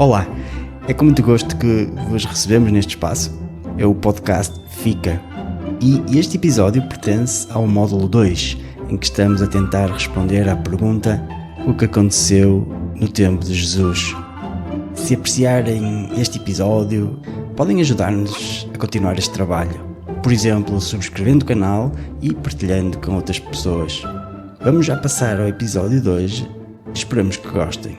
Olá, é com muito gosto que vos recebemos neste espaço. É o podcast Fica. E este episódio pertence ao módulo 2, em que estamos a tentar responder à pergunta: o que aconteceu no tempo de Jesus? Se apreciarem este episódio, podem ajudar-nos a continuar este trabalho. Por exemplo, subscrevendo o canal e partilhando com outras pessoas. Vamos já passar ao episódio de hoje. Esperamos que gostem.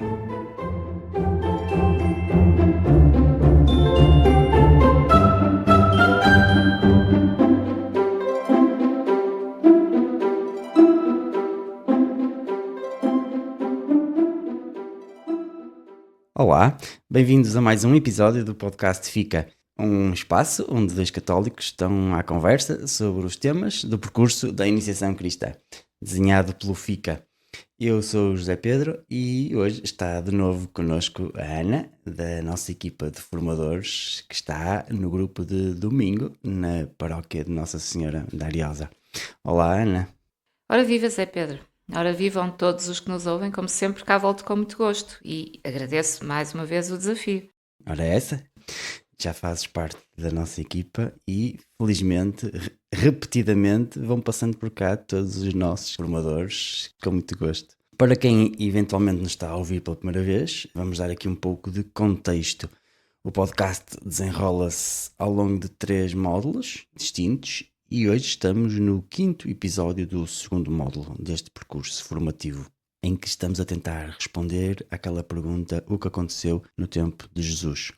Olá, bem-vindos a mais um episódio do podcast Fica, um espaço onde dois católicos estão à conversa sobre os temas do percurso da iniciação cristã, desenhado pelo Fica. Eu sou o José Pedro e hoje está de novo connosco a Ana, da nossa equipa de formadores, que está no grupo de domingo na paróquia de Nossa Senhora da Ariosa. Olá, Ana. Ora viva, Zé Pedro. Ora vivam todos os que nos ouvem, como sempre cá volto com muito gosto e agradeço mais uma vez o desafio. Ora essa, já fazes parte da nossa equipa e felizmente, repetidamente, vão passando por cá todos os nossos formadores com muito gosto. Para quem eventualmente nos está a ouvir pela primeira vez, vamos dar aqui um pouco de contexto. O podcast desenrola-se ao longo de 3 módulos distintos e hoje estamos no 5º episódio do 2º módulo deste percurso formativo, em que estamos a tentar responder àquela pergunta: o que aconteceu no tempo de Jesus?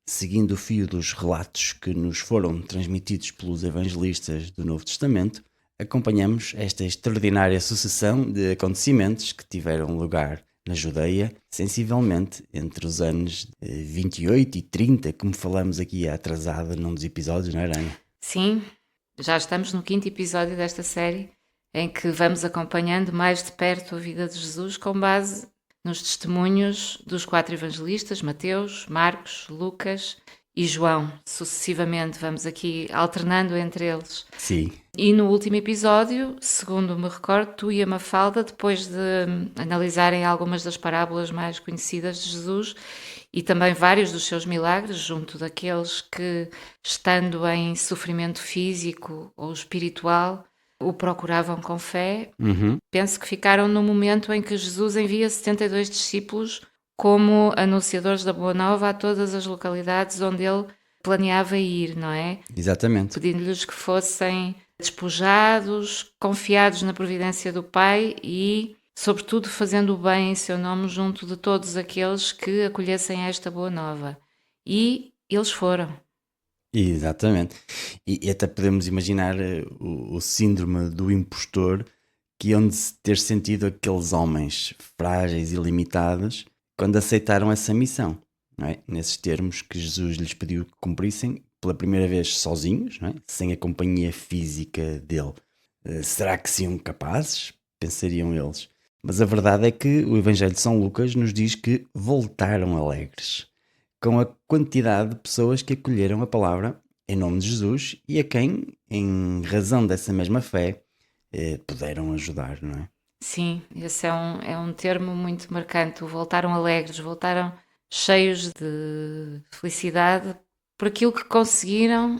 Seguindo o fio dos relatos que nos foram transmitidos pelos evangelistas do Novo Testamento, acompanhamos esta extraordinária sucessão de acontecimentos que tiveram lugar na Judeia, sensivelmente entre os anos 28 e 30, como falamos aqui atrasada num dos episódios, não é, Ana? Sim, já estamos no 5º episódio desta série, em que vamos acompanhando mais de perto a vida de Jesus com base nos testemunhos dos 4 evangelistas, Mateus, Marcos, Lucas e João. Sucessivamente vamos aqui alternando entre eles. Sim. E no último episódio, segundo me recordo, tu e a Mafalda, depois de analisarem algumas das parábolas mais conhecidas de Jesus e também vários dos seus milagres, junto daqueles que, estando em sofrimento físico ou espiritual, o procuravam com fé, penso que ficaram no momento em que Jesus envia 72 discípulos como anunciadores da Boa Nova a todas as localidades onde ele planeava ir, não é? Exatamente. Pedindo-lhes que fossem despojados, confiados na providência do Pai e, sobretudo, fazendo o bem em seu nome junto de todos aqueles que acolhessem esta Boa Nova. E eles foram. Exatamente. E até podemos imaginar o síndrome do impostor que hão de ter sentido aqueles homens frágeis e limitados quando aceitaram essa missão, não é? Nesses termos que Jesus lhes pediu que cumprissem pela primeira vez sozinhos, não é? Sem a companhia física dele. Será que seriam capazes? Pensariam eles. Mas a verdade é que o Evangelho de São Lucas nos diz que voltaram alegres, com a quantidade de pessoas que acolheram a palavra em nome de Jesus e a quem, em razão dessa mesma fé, puderam ajudar, não é? Sim, esse é um termo muito marcante. Voltaram alegres, voltaram cheios de felicidade por aquilo que conseguiram,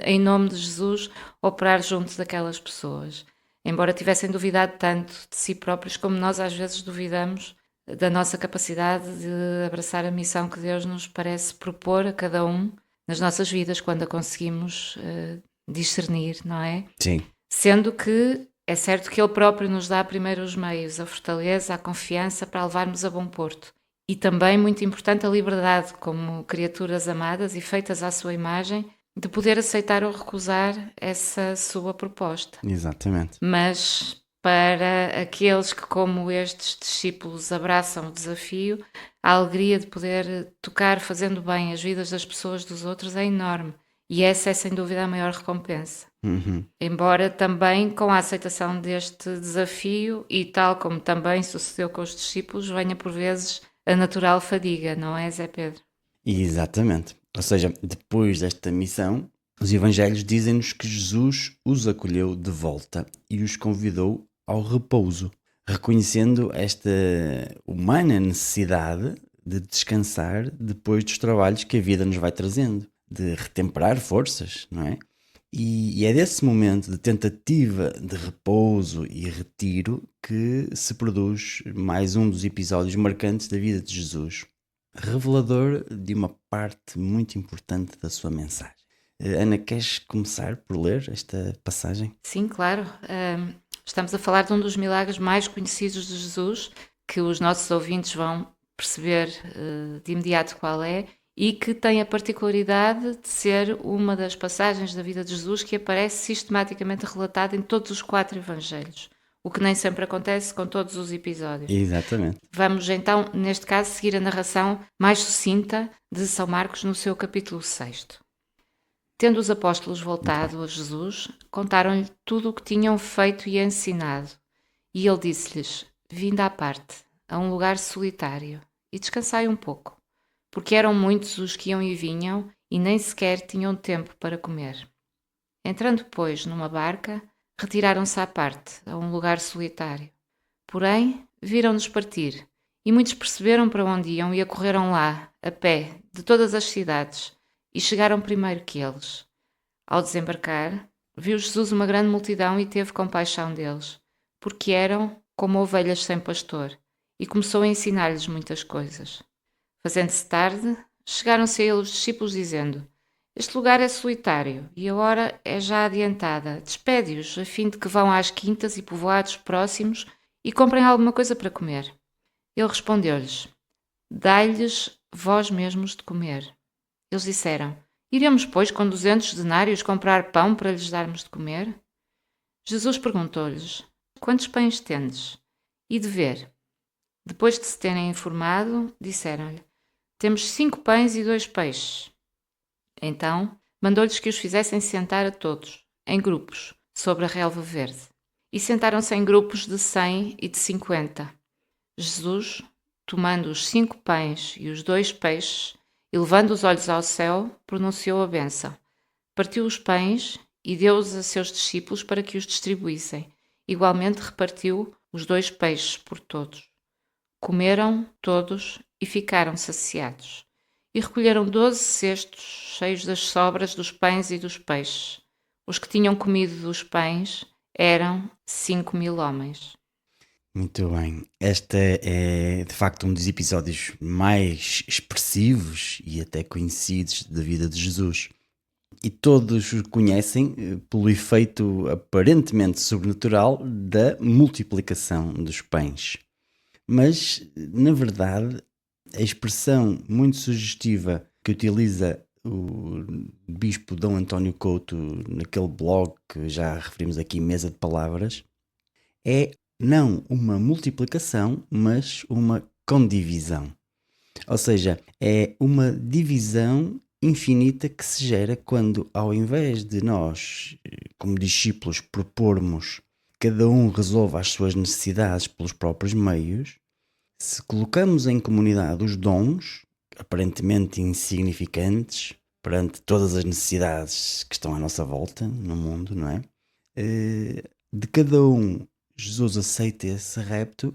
em nome de Jesus, operar junto daquelas pessoas. Embora tivessem duvidado tanto de si próprios como nós às vezes duvidamos da nossa capacidade de abraçar a missão que Deus nos parece propor a cada um nas nossas vidas, quando a conseguimos discernir, não é? Sim. Sendo que é certo que Ele próprio nos dá primeiro os meios, a fortaleza, a confiança para levarmos a bom porto. E também, muito importante, a liberdade, como criaturas amadas e feitas à sua imagem, de poder aceitar ou recusar essa sua proposta. Exatamente. Mas para aqueles que, como estes discípulos, abraçam o desafio, a alegria de poder tocar fazendo bem as vidas das pessoas dos outros é enorme. E essa é sem dúvida a maior recompensa. Embora também com a aceitação deste desafio, e tal como também sucedeu com os discípulos, venha por vezes a natural fadiga, não é, Zé Pedro? Exatamente. Ou seja, depois desta missão, os evangelhos dizem-nos que Jesus os acolheu de volta e os convidou ao repouso, reconhecendo esta humana necessidade de descansar depois dos trabalhos que a vida nos vai trazendo, de retemperar forças, não é? E é desse momento de tentativa de repouso e retiro que se produz mais um dos episódios marcantes da vida de Jesus, revelador de uma parte muito importante da sua mensagem. Ana, queres começar por ler esta passagem? Sim, claro. Estamos a falar de um dos milagres mais conhecidos de Jesus, que os nossos ouvintes vão perceber de imediato qual é, e que tem a particularidade de ser uma das passagens da vida de Jesus que aparece sistematicamente relatada em todos os 4 evangelhos, o que nem sempre acontece com todos os episódios. Exatamente. Vamos então, neste caso, seguir a narração mais sucinta de São Marcos no seu capítulo 6. Tendo os apóstolos voltado a Jesus, contaram-lhe tudo o que tinham feito e ensinado, e ele disse-lhes: Vinde à parte, a um lugar solitário, e descansai um pouco, porque eram muitos os que iam e vinham, e nem sequer tinham tempo para comer. Entrando, pois, numa barca, retiraram-se à parte, a um lugar solitário. Porém, viram-nos partir, e muitos perceberam para onde iam e acorreram lá, a pé, de todas as cidades, e chegaram primeiro que eles. Ao desembarcar, viu Jesus uma grande multidão e teve compaixão deles, porque eram como ovelhas sem pastor, e começou a ensinar-lhes muitas coisas. Fazendo-se tarde, chegaram-se a ele os discípulos, dizendo: Este lugar é solitário, e a hora é já adiantada. Despede-os, a fim de que vão às quintas e povoados próximos e comprem alguma coisa para comer. Ele respondeu-lhes: Dai-lhes vós mesmos de comer. Eles disseram: Iremos, pois, com 200 denários comprar pão para lhes darmos de comer? Jesus perguntou-lhes: Quantos pães tendes? E de ver. Depois de se terem informado, disseram-lhe: Temos 5 pães e 2 peixes. Então, mandou-lhes que os fizessem sentar a todos, em grupos, sobre a relva verde. E sentaram-se em grupos de 100 e de 50. Jesus, tomando os 5 pães e os 2 peixes, e levando os olhos ao céu, pronunciou a bênção. Partiu os pães e deu-os a seus discípulos para que os distribuíssem. Igualmente repartiu os 2 peixes por todos. Comeram todos e ficaram saciados. E recolheram 12 cestos cheios das sobras dos pães e dos peixes. Os que tinham comido dos pães eram 5.000 homens. Muito bem. Este é de facto um dos episódios mais expressivos e até conhecidos da vida de Jesus. E todos o conhecem pelo efeito aparentemente sobrenatural da multiplicação dos pães. Mas, na verdade, a expressão muito sugestiva que utiliza o bispo Dom António Couto naquele blog que já referimos aqui, Mesa de Palavras, é não uma multiplicação, mas uma condivisão. Ou seja, é uma divisão infinita que se gera quando, ao invés de nós, como discípulos, propormos cada um resolva as suas necessidades pelos próprios meios, se colocamos em comunidade os dons, aparentemente insignificantes, perante todas as necessidades que estão à nossa volta no mundo, não é? De cada um, Jesus aceita esse repto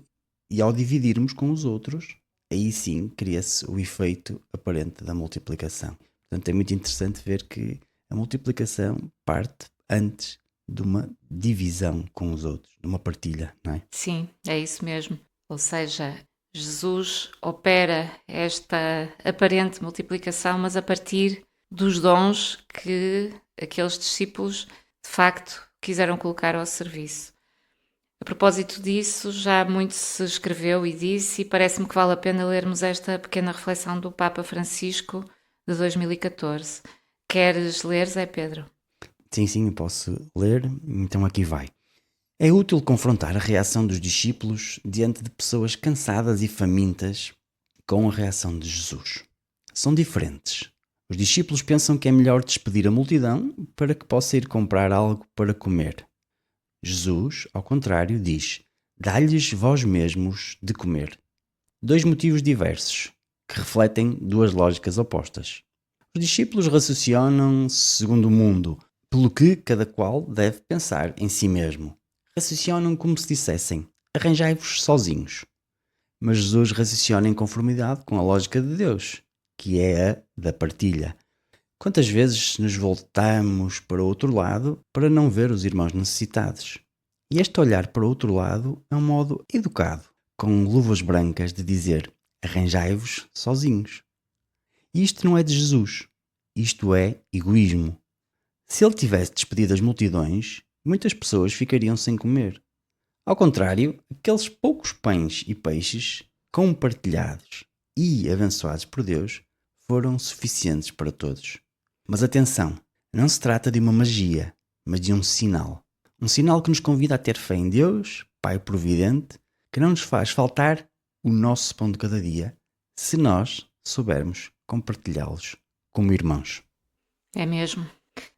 e ao dividirmos com os outros, aí sim cria-se o efeito aparente da multiplicação. Portanto, é muito interessante ver que a multiplicação parte antes de uma divisão com os outros, de uma partilha, não é? Sim, é isso mesmo. Ou seja, Jesus opera esta aparente multiplicação, mas a partir dos dons que aqueles discípulos de facto quiseram colocar ao serviço. A propósito disso, já muito se escreveu e disse, e parece-me que vale a pena lermos esta pequena reflexão do Papa Francisco de 2014. Queres ler, Zé Pedro? Sim, eu posso ler, então aqui vai. É útil confrontar a reação dos discípulos diante de pessoas cansadas e famintas com a reação de Jesus. São diferentes. Os discípulos pensam que é melhor despedir a multidão para que possa ir comprar algo para comer. Jesus, ao contrário, diz: Dá-lhes vós mesmos de comer. 2 motivos diversos, que refletem 2 lógicas opostas. Os discípulos raciocinam segundo o mundo, pelo que cada qual deve pensar em si mesmo. Raciocinam como se dissessem: arranjai-vos sozinhos. mas Jesus raciocina em conformidade com a lógica de Deus, que é a da partilha. Quantas vezes nos voltamos para o outro lado para não ver os irmãos necessitados? E este olhar para o outro lado é um modo educado, com luvas brancas, de dizer: arranjai-vos sozinhos. E isto não é de Jesus, isto é egoísmo. Se ele tivesse despedido as multidões, muitas pessoas ficariam sem comer. Ao contrário, aqueles poucos pães e peixes compartilhados e abençoados por Deus foram suficientes para todos. Mas atenção, não se trata de uma magia, mas de um sinal. Um sinal que nos convida a ter fé em Deus, Pai Providente, que não nos faz faltar o nosso pão de cada dia, se nós soubermos compartilhá-los como irmãos. É mesmo.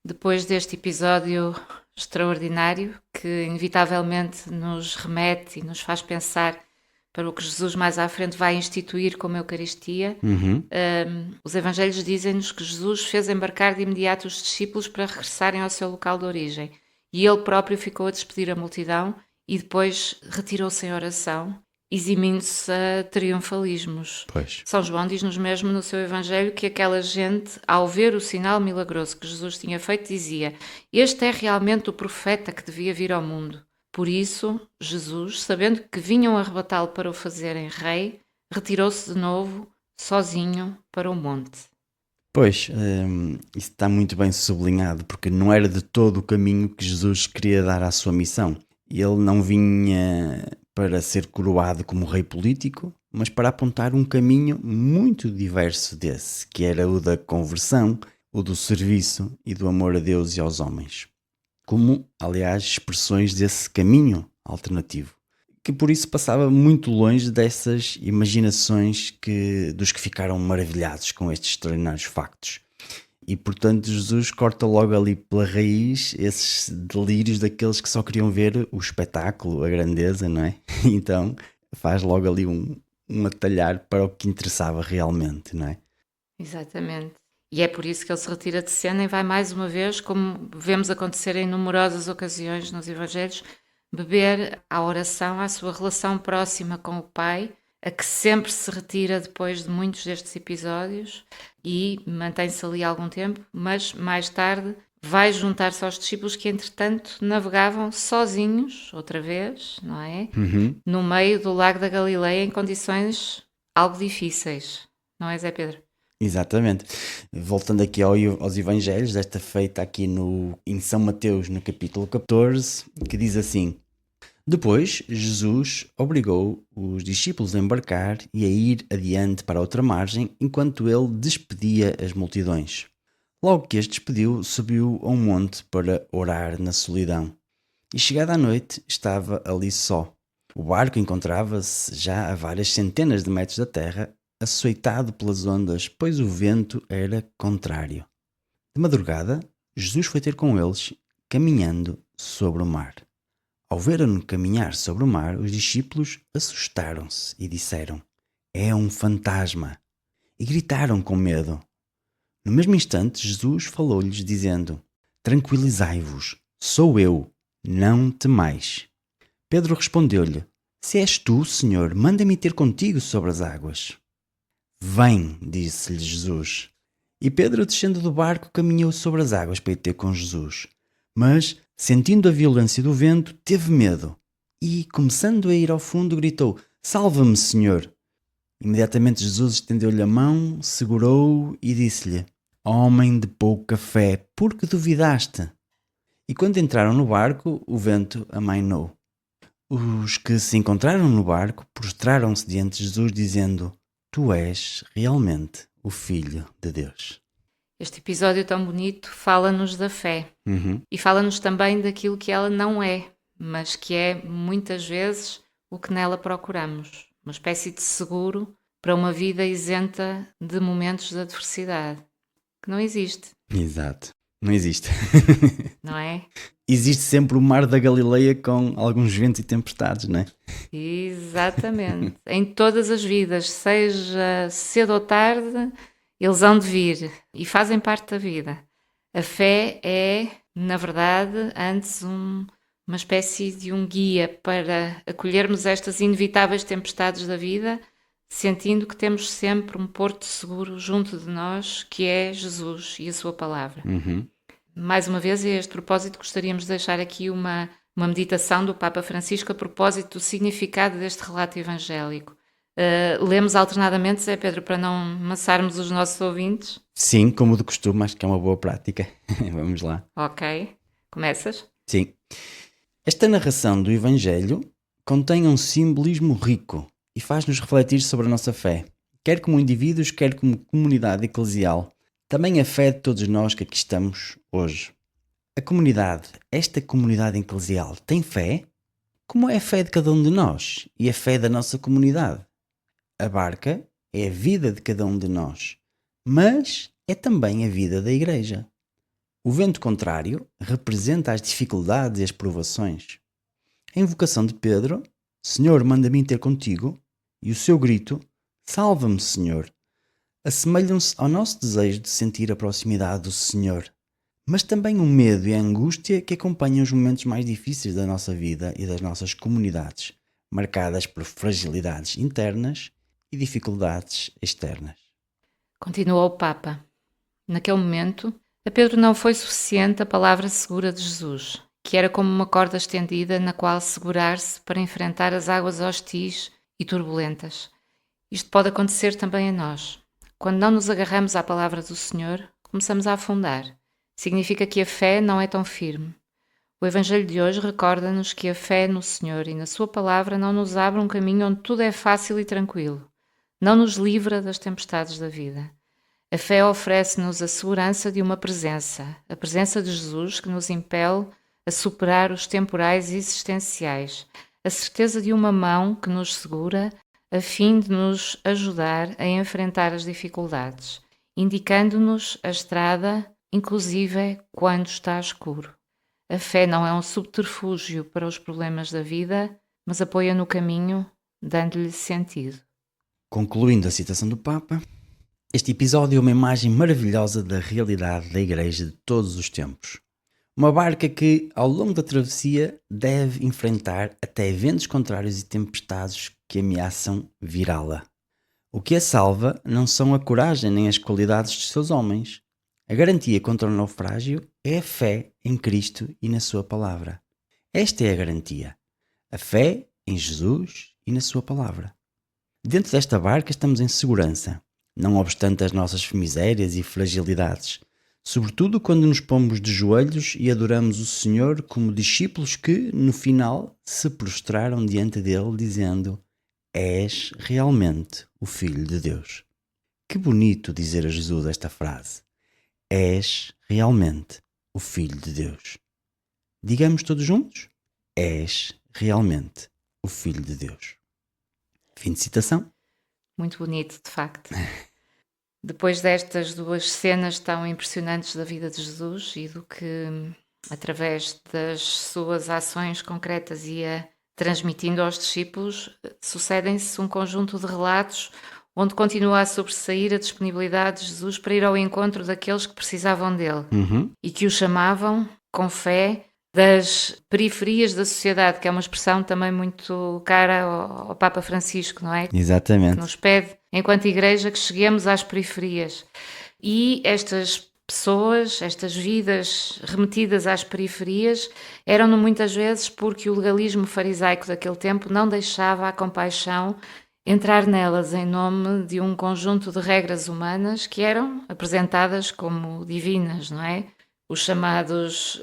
Depois deste episódio extraordinário, que inevitavelmente nos remete e nos faz pensar para o que Jesus mais à frente vai instituir como Eucaristia, os Evangelhos dizem-nos que Jesus fez embarcar de imediato os discípulos para regressarem ao seu local de origem. E ele próprio ficou a despedir a multidão e depois retirou-se em oração, eximindo-se a triunfalismos. Pois. São João diz-nos mesmo no seu Evangelho que aquela gente, ao ver o sinal milagroso que Jesus tinha feito, dizia: este é realmente o profeta que devia vir ao mundo. Por isso, Jesus, sabendo que vinham arrebatá-lo para o fazerem rei, retirou-se de novo, sozinho, para o monte. Pois, isso está muito bem sublinhado, porque não era de todo o caminho que Jesus queria dar à sua missão. Ele não vinha para ser coroado como rei político, mas para apontar um caminho muito diverso desse, que era o da conversão, o do serviço e do amor a Deus e aos homens. Como, aliás, expressões desse caminho alternativo, que por isso passava muito longe dessas imaginações dos que ficaram maravilhados com estes extraordinários factos. E, portanto, Jesus corta logo ali pela raiz esses delírios daqueles que só queriam ver o espetáculo, a grandeza, não é? Então, faz logo ali um atalhar para o que interessava realmente, não é? Exatamente. E é por isso que ele se retira de cena e vai mais uma vez, como vemos acontecer em numerosas ocasiões nos Evangelhos, beber à oração, à sua relação próxima com o Pai, a que sempre se retira depois de muitos destes episódios e mantém-se ali algum tempo, mas mais tarde vai juntar-se aos discípulos que, entretanto, navegavam sozinhos, outra vez, não é? No meio do Lago da Galileia, em condições algo difíceis, não é, Zé Pedro? Exatamente. Voltando aqui aos Evangelhos, desta feita aqui em São Mateus, no capítulo 14, que diz assim: depois, Jesus obrigou os discípulos a embarcar e a ir adiante para outra margem, enquanto ele despedia as multidões. Logo que as despediu, subiu a um monte para orar na solidão. E chegada a noite, estava ali só. O barco encontrava-se já a várias centenas de metros da terra, açoitado pelas ondas, pois o vento era contrário. De madrugada, Jesus foi ter com eles, caminhando sobre o mar. Ao ver-no caminhar sobre o mar, os discípulos assustaram-se e disseram: é um fantasma! E gritaram com medo. No mesmo instante, Jesus falou-lhes, dizendo: tranquilizai-vos, sou eu, não temais. Pedro respondeu-lhe: se és tu, Senhor, manda-me ter contigo sobre as águas. Vem, disse-lhe Jesus. E Pedro, descendo do barco, caminhou sobre as águas para ir ter com Jesus. Mas, sentindo a violência do vento, teve medo e, começando a ir ao fundo, gritou: salva-me, Senhor! Imediatamente Jesus estendeu-lhe a mão, segurou-o e disse-lhe: homem de pouca fé, por que duvidaste? E quando entraram no barco, o vento amainou. Os que se encontraram no barco prostraram-se diante de Jesus, dizendo: tu és realmente o Filho de Deus. Este episódio tão bonito fala-nos da fé e fala-nos também daquilo que ela não é, mas que é muitas vezes o que nela procuramos. Uma espécie de seguro para uma vida isenta de momentos de adversidade, que não existe. Exato, não existe. Não é? Existe sempre o mar da Galileia com alguns ventos e tempestades, não é? Exatamente. Em todas as vidas, seja cedo ou tarde, eles hão de vir e fazem parte da vida. A fé é, na verdade, antes uma espécie de um guia para acolhermos estas inevitáveis tempestades da vida, sentindo que temos sempre um porto seguro junto de nós, que é Jesus e a sua palavra. Mais uma vez, a este propósito, gostaríamos de deixar aqui uma meditação do Papa Francisco a propósito do significado deste relato evangélico. Lemos alternadamente, Zé Pedro, para não maçarmos os nossos ouvintes? Sim, como de costume, acho que é uma boa prática. Vamos lá. Ok. Começas? Sim. Esta narração do Evangelho contém um simbolismo rico e faz-nos refletir sobre a nossa fé, quer como indivíduos, quer como comunidade eclesial. Também a fé de todos nós que aqui estamos hoje. A comunidade, esta comunidade eclesial, tem fé? Como é a fé de cada um de nós e a fé da nossa comunidade? A barca é a vida de cada um de nós, mas é também a vida da Igreja. O vento contrário representa as dificuldades e as provações. A invocação de Pedro, Senhor, manda-me ter contigo, e o seu grito, salva-me, Senhor, assemelham-se ao nosso desejo de sentir a proximidade do Senhor, mas também o medo e a angústia que acompanham os momentos mais difíceis da nossa vida e das nossas comunidades, marcadas por fragilidades internas e dificuldades externas. Continua o Papa. Naquele momento, a Pedro não foi suficiente a palavra segura de Jesus, que era como uma corda estendida na qual segurar-se para enfrentar as águas hostis e turbulentas. Isto pode acontecer também a nós. Quando não nos agarramos à palavra do Senhor, começamos a afundar. Significa que a fé não é tão firme. O Evangelho de hoje recorda-nos que a fé no Senhor e na Sua palavra não nos abre um caminho onde tudo é fácil e tranquilo. Não nos livra das tempestades da vida. A fé oferece-nos a segurança de uma presença, a presença de Jesus que nos impele a superar os temporais existenciais, a certeza de uma mão que nos segura a fim de nos ajudar a enfrentar as dificuldades, indicando-nos a estrada, inclusive quando está escuro. A fé não é um subterfúgio para os problemas da vida, mas apoia no caminho, dando-lhe sentido. Concluindo a citação do Papa, este episódio é uma imagem maravilhosa da realidade da Igreja de todos os tempos. Uma barca que, ao longo da travessia, deve enfrentar até ventos contrários e tempestades que ameaçam virá-la. O que a salva não são a coragem nem as qualidades dos seus homens. A garantia contra o naufrágio é a fé em Cristo e na sua palavra. Esta é a garantia. A fé em Jesus e na sua palavra. Dentro desta barca estamos em segurança, não obstante as nossas misérias e fragilidades, sobretudo quando nos pomos de joelhos e adoramos o Senhor como discípulos que, no final, se prostraram diante dele dizendo: És realmente o Filho de Deus. Que bonito dizer a Jesus esta frase. És realmente o Filho de Deus. Digamos todos juntos? És realmente o Filho de Deus. Fim de citação. Muito bonito, de facto. Depois destas duas cenas tão impressionantes da vida de Jesus e do que, através das suas ações concretas, ia transmitindo aos discípulos, sucedem-se um conjunto de relatos onde continua a sobressair a disponibilidade de Jesus para ir ao encontro daqueles que precisavam dele e que o chamavam, com fé, das periferias da sociedade, que é uma expressão também muito cara ao Papa Francisco, não é? Exatamente. Que nos pede, enquanto Igreja, que cheguemos às periferias. E estas pessoas, estas vidas remetidas às periferias, eram muitas vezes porque o legalismo farisaico daquele tempo não deixava a compaixão entrar nelas em nome de um conjunto de regras humanas que eram apresentadas como divinas, não é? Os chamados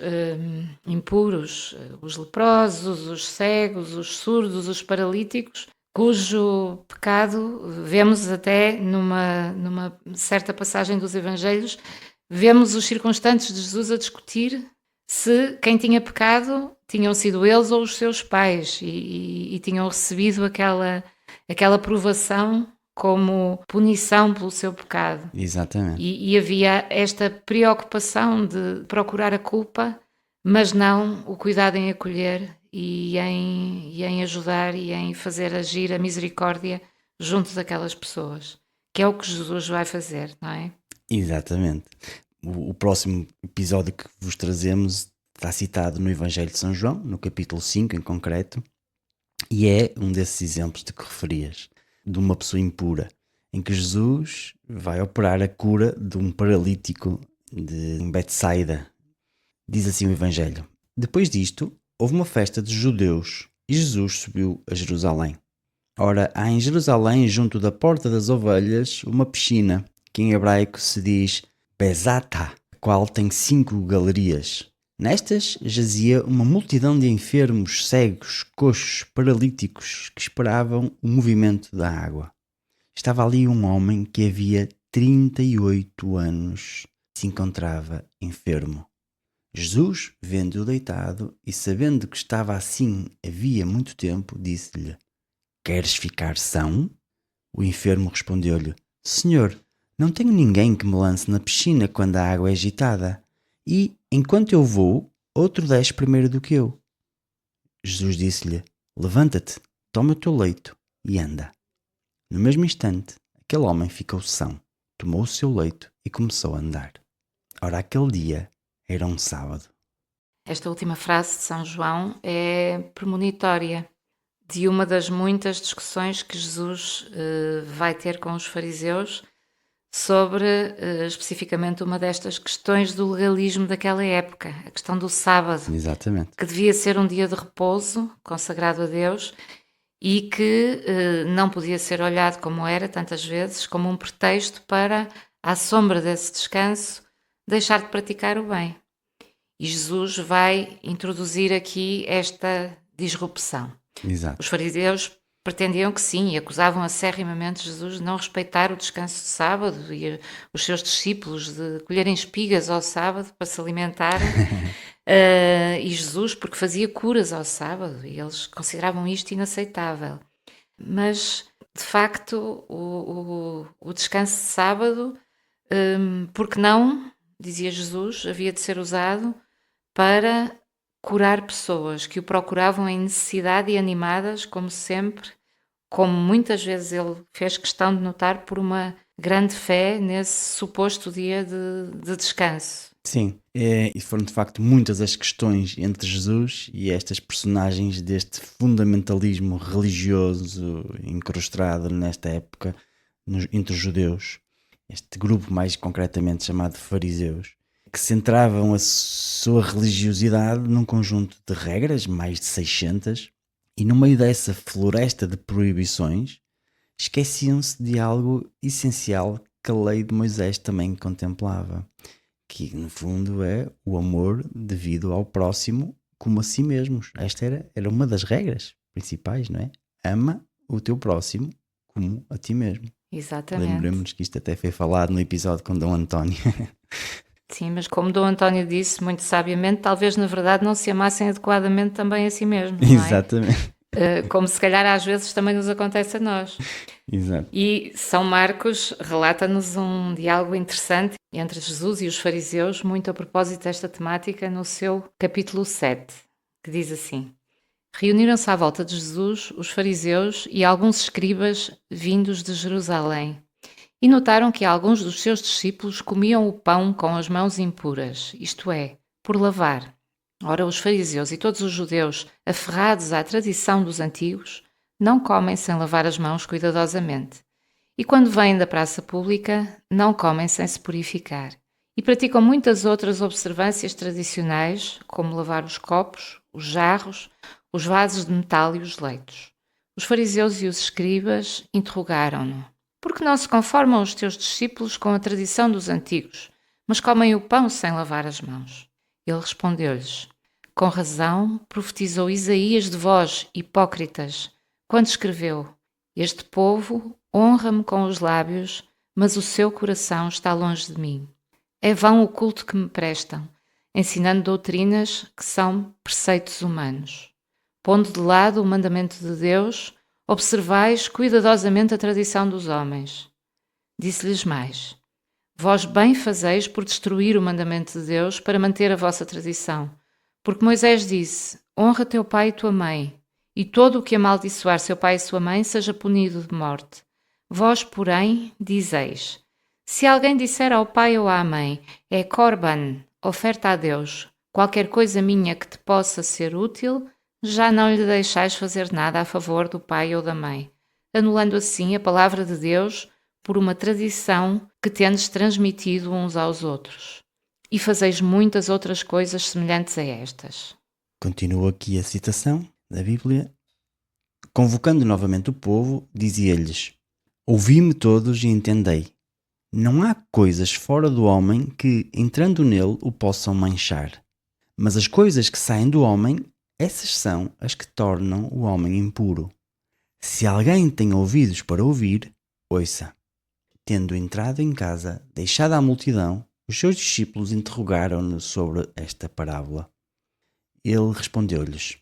impuros, os leprosos, os cegos, os surdos, os paralíticos, cujo pecado, vemos até numa certa passagem dos Evangelhos, vemos os circunstantes de Jesus a discutir se quem tinha pecado tinham sido eles ou os seus pais e tinham recebido aquela provação como punição pelo seu pecado. Exatamente. E havia esta preocupação de procurar a culpa, mas não o cuidado em acolher e em ajudar e em fazer agir a misericórdia junto daquelas pessoas, que é o que Jesus vai fazer, não é? Exatamente. O próximo episódio que vos trazemos Está citado no Evangelho de São João, no capítulo 5 em concreto, e é um desses exemplos de que referias, de uma pessoa impura, em que Jesus vai operar a cura de um paralítico de Betsaida. Diz assim o Evangelho: Depois disto, houve uma festa dos judeus e Jesus subiu a Jerusalém. Ora, há em Jerusalém, junto da Porta das Ovelhas, uma piscina, que em hebraico se diz Bezata, a qual tem 5 galerias. Nestas jazia uma multidão de enfermos, cegos, coxos, paralíticos, que esperavam o movimento da água. Estava ali um homem que havia 38 anos se encontrava enfermo. Jesus, vendo-o deitado e sabendo que estava assim havia muito tempo, disse-lhe: Queres ficar são? O enfermo respondeu-lhe: Senhor, não tenho ninguém que me lance na piscina quando a água é agitada, e, enquanto eu vou, outro desce primeiro do que eu. Jesus disse-lhe: Levanta-te, toma o teu leito e anda. No mesmo instante, aquele homem ficou são, tomou o seu leito e começou a andar. Ora, aquele dia era um sábado. Esta última frase de São João é premonitória de uma das muitas discussões que Jesus vai ter com os fariseus sobre especificamente uma destas questões do legalismo daquela época, a questão do sábado. Exatamente. Que devia ser um dia de repouso consagrado a Deus e que não podia ser olhado como era tantas vezes, como um pretexto para, à sombra desse descanso, deixar de praticar o bem. E Jesus vai introduzir aqui esta disrupção. Exato. Os fariseus pretendiam que sim, e acusavam acérrimamente Jesus de não respeitar o descanso de sábado e os seus discípulos de colherem espigas ao sábado para se alimentarem. E Jesus, porque fazia curas ao sábado, e eles consideravam isto inaceitável. Mas, de facto, o descanso de sábado, porque não, dizia Jesus, havia de ser usado para curar pessoas que o procuravam em necessidade e animadas, como sempre, como muitas vezes ele fez questão de notar, por uma grande fé nesse suposto dia de descanso. Sim, e foram de facto muitas as questões entre Jesus e estas personagens deste fundamentalismo religioso incrustado nesta época entre os judeus, este grupo mais concretamente chamado fariseus, que centravam a sua religiosidade num conjunto de regras, mais de 600, e no meio dessa floresta de proibições, esqueciam-se de algo essencial que a lei de Moisés também contemplava, que no fundo é o amor devido ao próximo como a si mesmos. Esta era uma das regras principais, não é? Ama o teu próximo como a ti mesmo. Exatamente. Lembremos que isto até foi falado no episódio com Dom António. Sim, mas como Dom António disse muito sabiamente, talvez na verdade não se amassem adequadamente também a si mesmos, não é? Exatamente. Como se calhar às vezes também nos acontece a nós. Exato. E São Marcos relata-nos um diálogo interessante entre Jesus e os fariseus, muito a propósito desta temática, no seu capítulo 7, que diz assim: Reuniram-se à volta de Jesus os fariseus e alguns escribas vindos de Jerusalém, e notaram que alguns dos seus discípulos comiam o pão com as mãos impuras, isto é, por lavar. Ora, os fariseus e todos os judeus, aferrados à tradição dos antigos, não comem sem lavar as mãos cuidadosamente. E quando vêm da praça pública, não comem sem se purificar. E praticam muitas outras observâncias tradicionais, como lavar os copos, os jarros, os vasos de metal e os leitos. Os fariseus e os escribas interrogaram-no: Por que não se conformam os teus discípulos com a tradição dos antigos, mas comem o pão sem lavar as mãos? Ele respondeu-lhes: Com razão profetizou Isaías de vós, hipócritas, quando escreveu: Este povo honra-me com os lábios, mas o seu coração está longe de mim. É vão o culto que me prestam, ensinando doutrinas que são preceitos humanos. Pondo de lado o mandamento de Deus, observais cuidadosamente a tradição dos homens. Disse-lhes mais: Vós bem fazeis por destruir o mandamento de Deus para manter a vossa tradição. Porque Moisés disse: Honra teu pai e tua mãe, e todo o que amaldiçoar seu pai e sua mãe seja punido de morte. Vós, porém, dizeis: Se alguém disser ao pai ou à mãe, é Corban, oferta a Deus, qualquer coisa minha que te possa ser útil, já não lhe deixais fazer nada a favor do pai ou da mãe, anulando assim a palavra de Deus por uma tradição que tendes transmitido uns aos outros. E fazeis muitas outras coisas semelhantes a estas. Continua aqui a citação da Bíblia. Convocando novamente o povo, dizia-lhes: Ouvi-me todos e entendei. Não há coisas fora do homem que, entrando nele, o possam manchar. Mas as coisas que saem do homem, essas são as que tornam o homem impuro. Se alguém tem ouvidos para ouvir, ouça. Tendo entrado em casa, deixada a multidão, os seus discípulos interrogaram-no sobre esta parábola. Ele respondeu-lhes: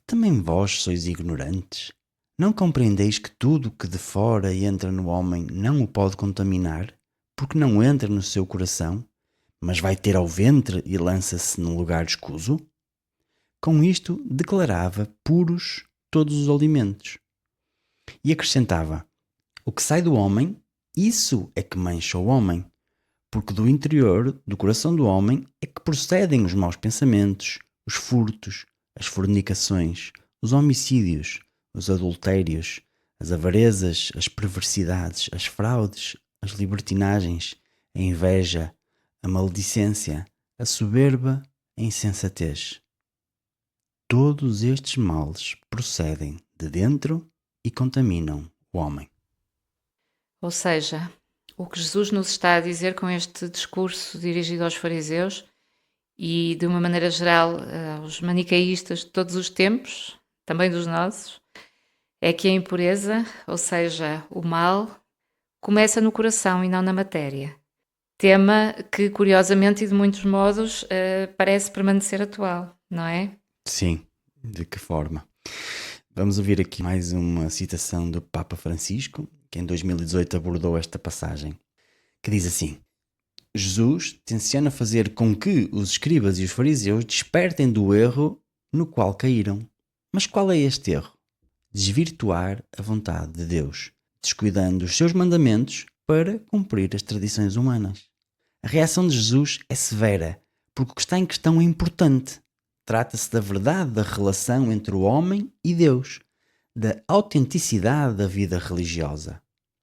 Também vós sois ignorantes? Não compreendeis que tudo que de fora entra no homem não o pode contaminar, porque não entra no seu coração, mas vai ter ao ventre e lança-se num lugar escuso? Com isto declarava puros todos os alimentos. E acrescentava: O que sai do homem, isso é que mancha o homem, porque do interior, do coração do homem, é que procedem os maus pensamentos, os furtos, as fornicações, os homicídios, os adultérios, as avarezas, as perversidades, as fraudes, as libertinagens, a inveja, a maledicência, a soberba, a insensatez. Todos estes males procedem de dentro e contaminam o homem. Ou seja, o que Jesus nos está a dizer com este discurso dirigido aos fariseus e, de uma maneira geral, aos manicaístas de todos os tempos, também dos nossos, é que a impureza, ou seja, o mal, começa no coração e não na matéria. Tema que, curiosamente e de muitos modos, parece permanecer atual, não é? Sim, de que forma? Vamos ouvir aqui mais uma citação do Papa Francisco, que em 2018 abordou esta passagem, que diz assim: Jesus tenciona fazer com que os escribas e os fariseus despertem do erro no qual caíram. Mas qual é este erro? Desvirtuar a vontade de Deus, descuidando os seus mandamentos para cumprir as tradições humanas. A reação de Jesus é severa, porque o que está em questão é importante. Trata-se da verdade da relação entre o homem e Deus, da autenticidade da vida religiosa.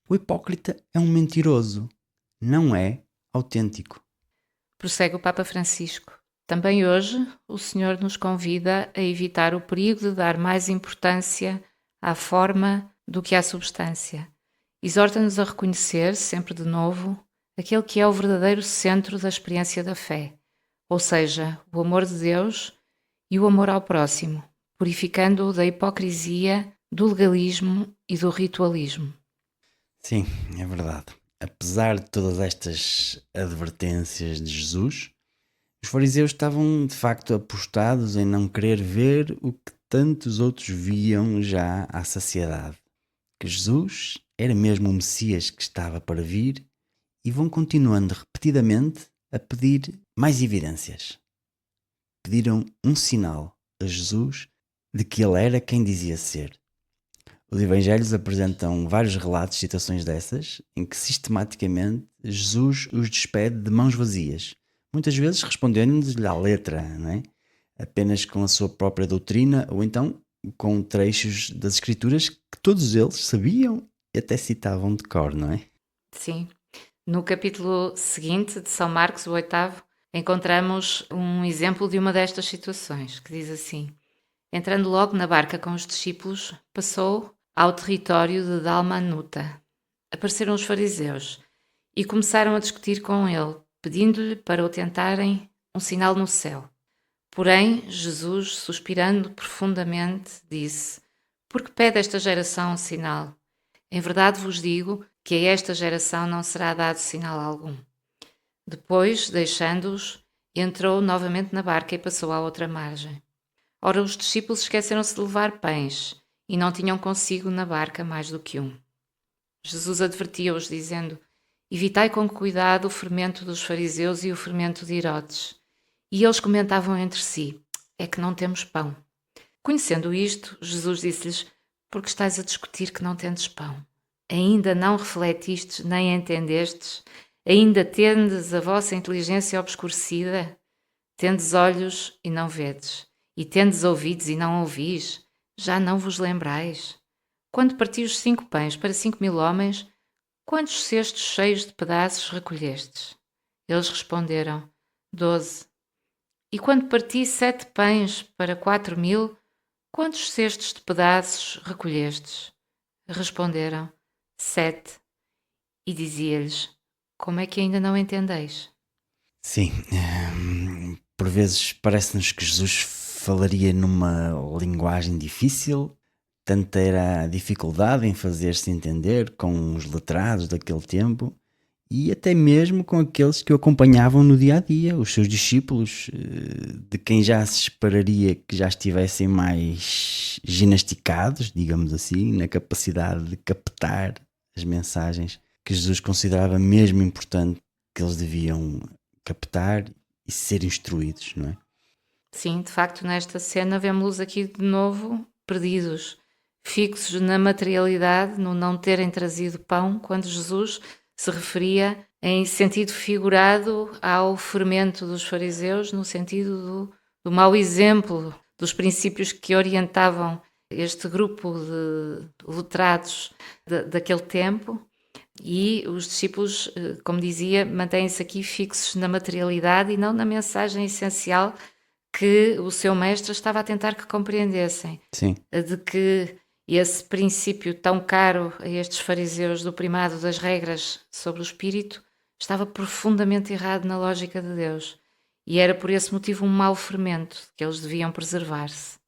O hipócrita é um mentiroso, não é autêntico. Prossegue o Papa Francisco. Também hoje o Senhor nos convida a evitar o perigo de dar mais importância à forma do que à substância. Exorta-nos a reconhecer, sempre de novo, aquele que é o verdadeiro centro da experiência da fé, ou seja, o amor de Deus e o amor ao próximo, purificando-o da hipocrisia, do legalismo e do ritualismo. Sim, é verdade. Apesar de todas estas advertências de Jesus, os fariseus estavam de facto apostados em não querer ver o que tantos outros viam já à saciedade. Que Jesus era mesmo o Messias que estava para vir, e vão continuando repetidamente a pedir mais evidências. Pediram um sinal a Jesus de que ele era quem dizia ser. Os evangelhos apresentam vários relatos, citações dessas, em que sistematicamente Jesus os despede de mãos vazias, muitas vezes respondendo-lhes à letra, não é? Apenas com a sua própria doutrina, ou então com trechos das Escrituras que todos eles sabiam e até citavam de cor, não é? Sim. No capítulo seguinte de São Marcos, o 8º, encontramos um exemplo de uma destas situações, que diz assim: Entrando logo na barca com os discípulos, passou ao território de Dalmanuta. Apareceram os fariseus e começaram a discutir com ele, pedindo-lhe para o tentarem um sinal no céu. Porém, Jesus, suspirando profundamente, disse: Por que pede esta geração um sinal? Em verdade vos digo que a esta geração não será dado sinal algum. Depois, deixando-os, entrou novamente na barca e passou à outra margem. Ora, os discípulos esqueceram-se de levar pães e não tinham consigo na barca mais do que um. Jesus advertia-os, dizendo: Evitai com cuidado o fermento dos fariseus e o fermento de Herodes. E eles comentavam entre si: É que não temos pão. Conhecendo isto, Jesus disse-lhes: Por que estáis a discutir que não tendes pão? Ainda não refletistes nem entendestes? Ainda tendes a vossa inteligência obscurecida? Tendes olhos e não vedes, e tendes ouvidos e não ouvis, já não vos lembrais? Quando parti os 5 pães para 5.000 homens, quantos cestos cheios de pedaços recolhestes? Eles responderam: 12. E quando parti 7 pães para 4.000, quantos cestos de pedaços recolhestes? Responderam: 7. E dizia-lhes: Como é que ainda não entendeis? Sim, por vezes parece-nos que Jesus falaria numa linguagem difícil, tanta era a dificuldade em fazer-se entender com os letrados daquele tempo e até mesmo com aqueles que o acompanhavam no dia a dia, os seus discípulos, de quem já se esperaria que já estivessem mais ginasticados, digamos assim, na capacidade de captar as mensagens que Jesus considerava mesmo importante que eles deviam captar e ser instruídos, não é? Sim, de facto, nesta cena vemos-los aqui de novo perdidos, fixos na materialidade, no não terem trazido pão, quando Jesus se referia em sentido figurado ao fermento dos fariseus, no sentido do mau exemplo, dos princípios que orientavam este grupo de letrados daquele tempo. E os discípulos, como dizia, mantêm-se aqui fixos na materialidade e não na mensagem essencial que o seu mestre estava a tentar que compreendessem. Sim. De que esse princípio tão caro a estes fariseus do primado das regras sobre o espírito estava profundamente errado na lógica de Deus. E era por esse motivo um mau fermento que eles deviam preservar-se.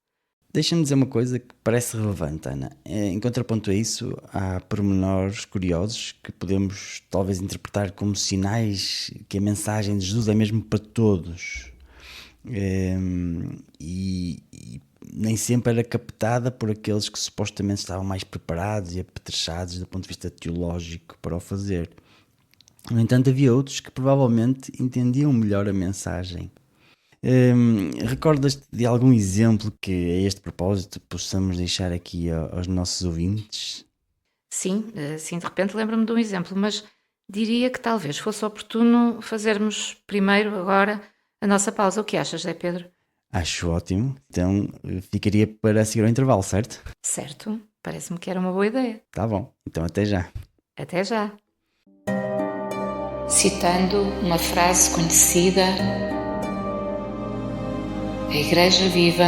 Deixa-me dizer uma coisa que parece relevante, Ana. Em contraponto a isso, há pormenores curiosos que podemos talvez interpretar como sinais que a mensagem de Jesus é mesmo para todos. E nem sempre era captada por aqueles que supostamente estavam mais preparados e apetrechados do ponto de vista teológico para o fazer. No entanto, havia outros que provavelmente entendiam melhor a mensagem. Recordas-te de algum exemplo que a este propósito possamos deixar aqui aos nossos ouvintes? Sim, assim de repente lembro-me de um exemplo, mas diria que talvez fosse oportuno fazermos primeiro agora a nossa pausa. O que achas, Zé Pedro? Acho ótimo. Então ficaria para seguir ao intervalo, certo? Certo, parece-me que era uma boa ideia. Tá bom. Então até já. Até já. Citando uma frase conhecida, a Igreja Viva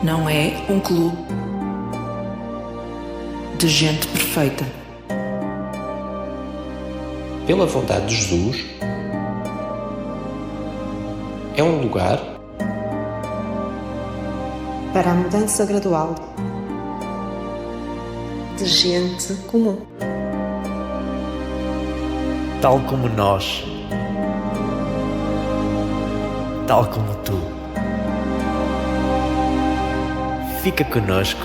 não é um clube de gente perfeita. Pela vontade de Jesus, é um lugar para a mudança gradual de gente comum. Tal como nós, tal como tu. Fica conosco.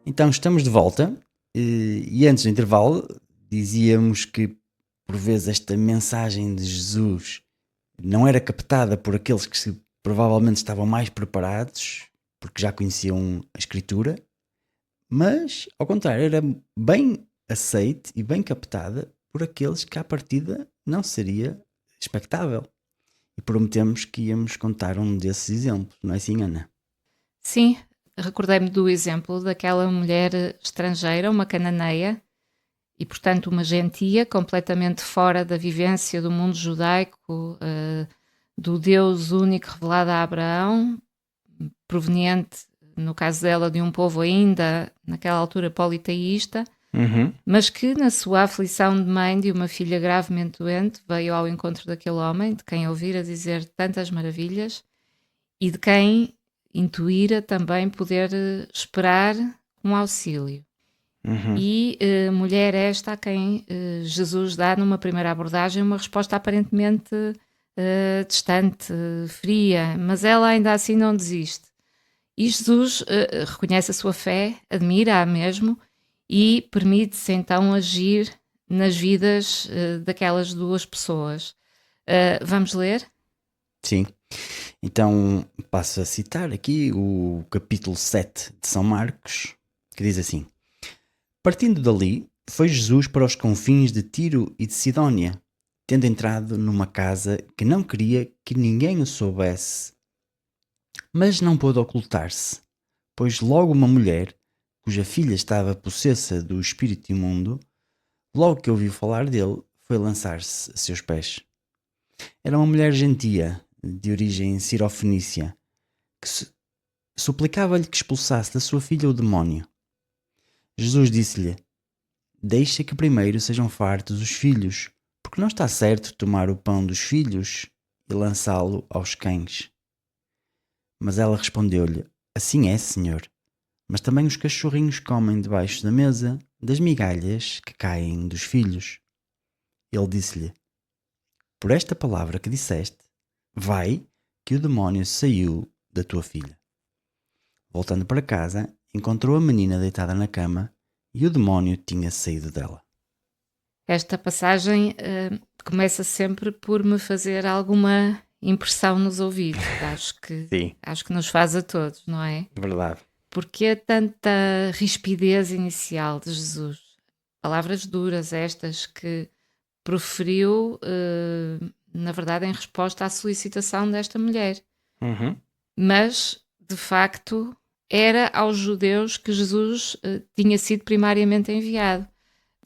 Então estamos de volta e antes do intervalo dizíamos que por vezes esta mensagem de Jesus não era captada por aqueles que provavelmente estavam mais preparados porque já conheciam a Escritura, mas ao contrário era bem aceite e bem captada por aqueles que à partida não seria expectável. E prometemos que íamos contar um desses exemplos, não é assim, Ana? Sim, recordei-me do exemplo daquela mulher estrangeira, uma cananeia, e portanto uma gentia completamente fora da vivência do mundo judaico, do Deus único revelado a Abraão, proveniente, no caso dela, de um povo ainda, naquela altura, politeísta, mas que na sua aflição de mãe de uma filha gravemente doente veio ao encontro daquele homem, de quem ouvira dizer tantas maravilhas e de quem intuíra também poder esperar um auxílio. E mulher esta a quem Jesus dá numa primeira abordagem uma resposta aparentemente distante, fria, mas ela ainda assim não desiste. E Jesus reconhece a sua fé, admira-a mesmo e permite-se então agir nas vidas daquelas duas pessoas. Vamos ler? Sim. Então passo a citar aqui o capítulo 7 de São Marcos, que diz assim: Partindo dali, foi Jesus para os confins de Tiro e de Sidónia, tendo entrado numa casa que não queria que ninguém o soubesse. Mas não pôde ocultar-se, pois logo uma mulher, cuja filha estava possessa do espírito imundo, logo que ouviu falar dele, foi lançar-se a seus pés. Era uma mulher gentia, de origem cirofenícia, que suplicava-lhe que expulsasse da sua filha o demónio. Jesus disse-lhe: deixa que primeiro sejam fartos os filhos, porque não está certo tomar o pão dos filhos e lançá-lo aos cães. Mas ela respondeu-lhe: assim é, Senhor, mas também os cachorrinhos comem debaixo da mesa das migalhas que caem dos filhos. Ele disse-lhe: por esta palavra que disseste, vai, que o demónio saiu da tua filha. Voltando para casa, encontrou a menina deitada na cama e o demónio tinha saído dela. Esta passagem começa sempre por me fazer alguma impressão nos ouvidos. Sim. Acho que nos faz a todos, não é? Verdade. Porque é tanta rispidez inicial de Jesus. Palavras duras estas que proferiu, na verdade, em resposta à solicitação desta mulher. Mas, de facto, era aos judeus que Jesus tinha sido primariamente enviado.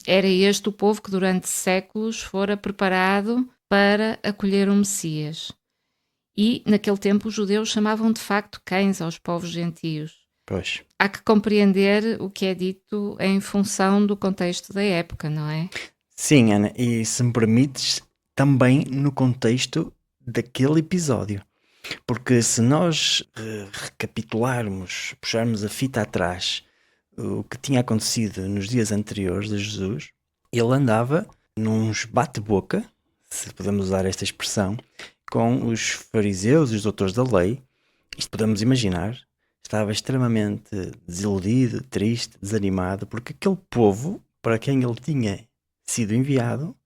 Era este o povo que durante séculos fora preparado para acolher o Messias. E, naquele tempo, os judeus chamavam de facto cães aos povos gentios. Pois. Há que compreender o que é dito em função do contexto da época, não é? Sim, Ana, e se me permites, também no contexto daquele episódio. Porque se nós recapitularmos, puxarmos a fita atrás, o que tinha acontecido nos dias anteriores de Jesus, ele andava nos bate-boca, se podemos usar esta expressão, com os fariseus e os doutores da lei. Isto podemos imaginar, estava extremamente desiludido, triste, desanimado, porque aquele povo para quem ele tinha sido enviado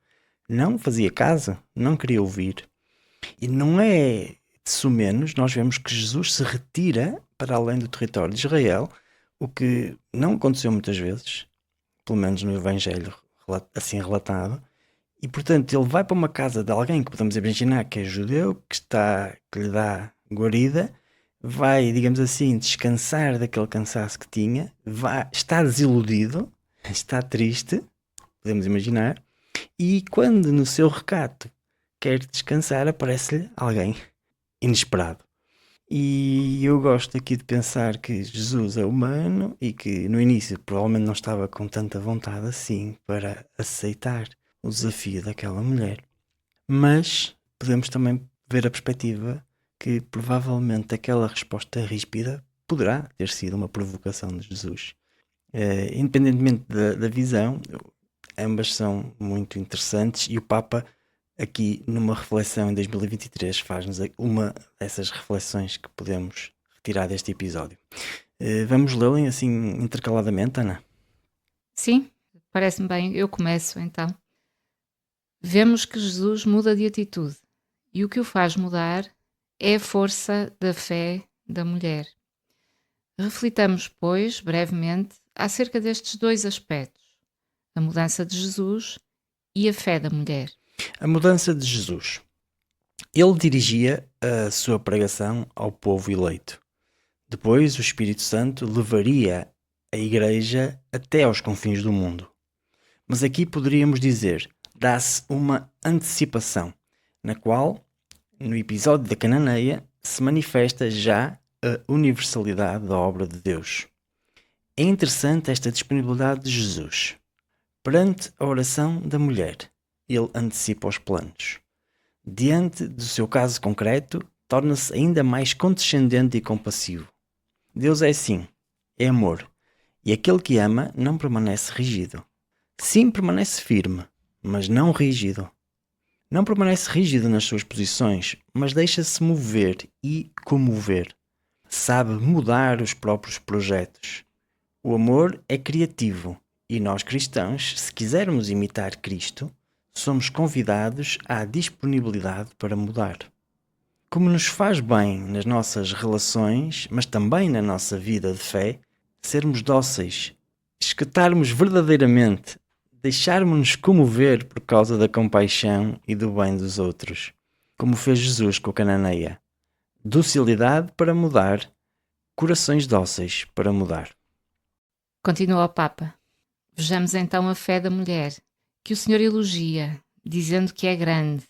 não fazia caso, não queria ouvir. E não é de sumenos, nós vemos que Jesus se retira para além do território de Israel, o que não aconteceu muitas vezes, pelo menos no Evangelho assim relatado, e portanto ele vai para uma casa de alguém que podemos imaginar que é judeu, que lhe dá guarida, vai, digamos assim, descansar daquele cansaço que tinha, está desiludido, está triste, podemos imaginar, e quando no seu recato quer descansar, aparece-lhe alguém inesperado. E eu gosto aqui de pensar que Jesus é humano e que no início provavelmente não estava com tanta vontade assim para aceitar o desafio daquela mulher. Mas podemos também ver a perspectiva que provavelmente aquela resposta ríspida poderá ter sido uma provocação de Jesus. Independentemente da visão, ambas são muito interessantes e o Papa aqui numa reflexão em 2023 faz-nos uma dessas reflexões que podemos retirar deste episódio. Vamos lê-lo assim intercaladamente, Ana? Sim, parece-me bem. Eu começo então. Vemos que Jesus muda de atitude e o que o faz mudar é a força da fé da mulher. Reflitamos, pois, brevemente acerca destes dois aspectos, a mudança de Jesus e a fé da mulher. A mudança de Jesus. Ele dirigia a sua pregação ao povo eleito. Depois o Espírito Santo levaria a Igreja até aos confins do mundo. Mas aqui poderíamos dizer, dá-se uma antecipação, na qual, no episódio da Cananeia, se manifesta já a universalidade da obra de Deus. É interessante esta disponibilidade de Jesus. Perante a oração da mulher, ele antecipa os planos. Diante do seu caso concreto, torna-se ainda mais condescendente e compassivo. Deus é assim, é amor, e aquele que ama não permanece rígido. Sim, permanece firme, mas não rígido. Não permanece rígido nas suas posições, mas deixa-se mover e comover. Sabe mudar os próprios projetos. O amor é criativo, e nós cristãos, se quisermos imitar Cristo, somos convidados à disponibilidade para mudar. Como nos faz bem nas nossas relações, mas também na nossa vida de fé, sermos dóceis escutarmos verdadeiramente, deixarmos-nos comover por causa da compaixão e do bem dos outros, como fez Jesus com a cananeia. Docilidade para mudar, corações dóceis para mudar. Continua o Papa. Vejamos então a fé da mulher, que o Senhor elogia, dizendo que é grande.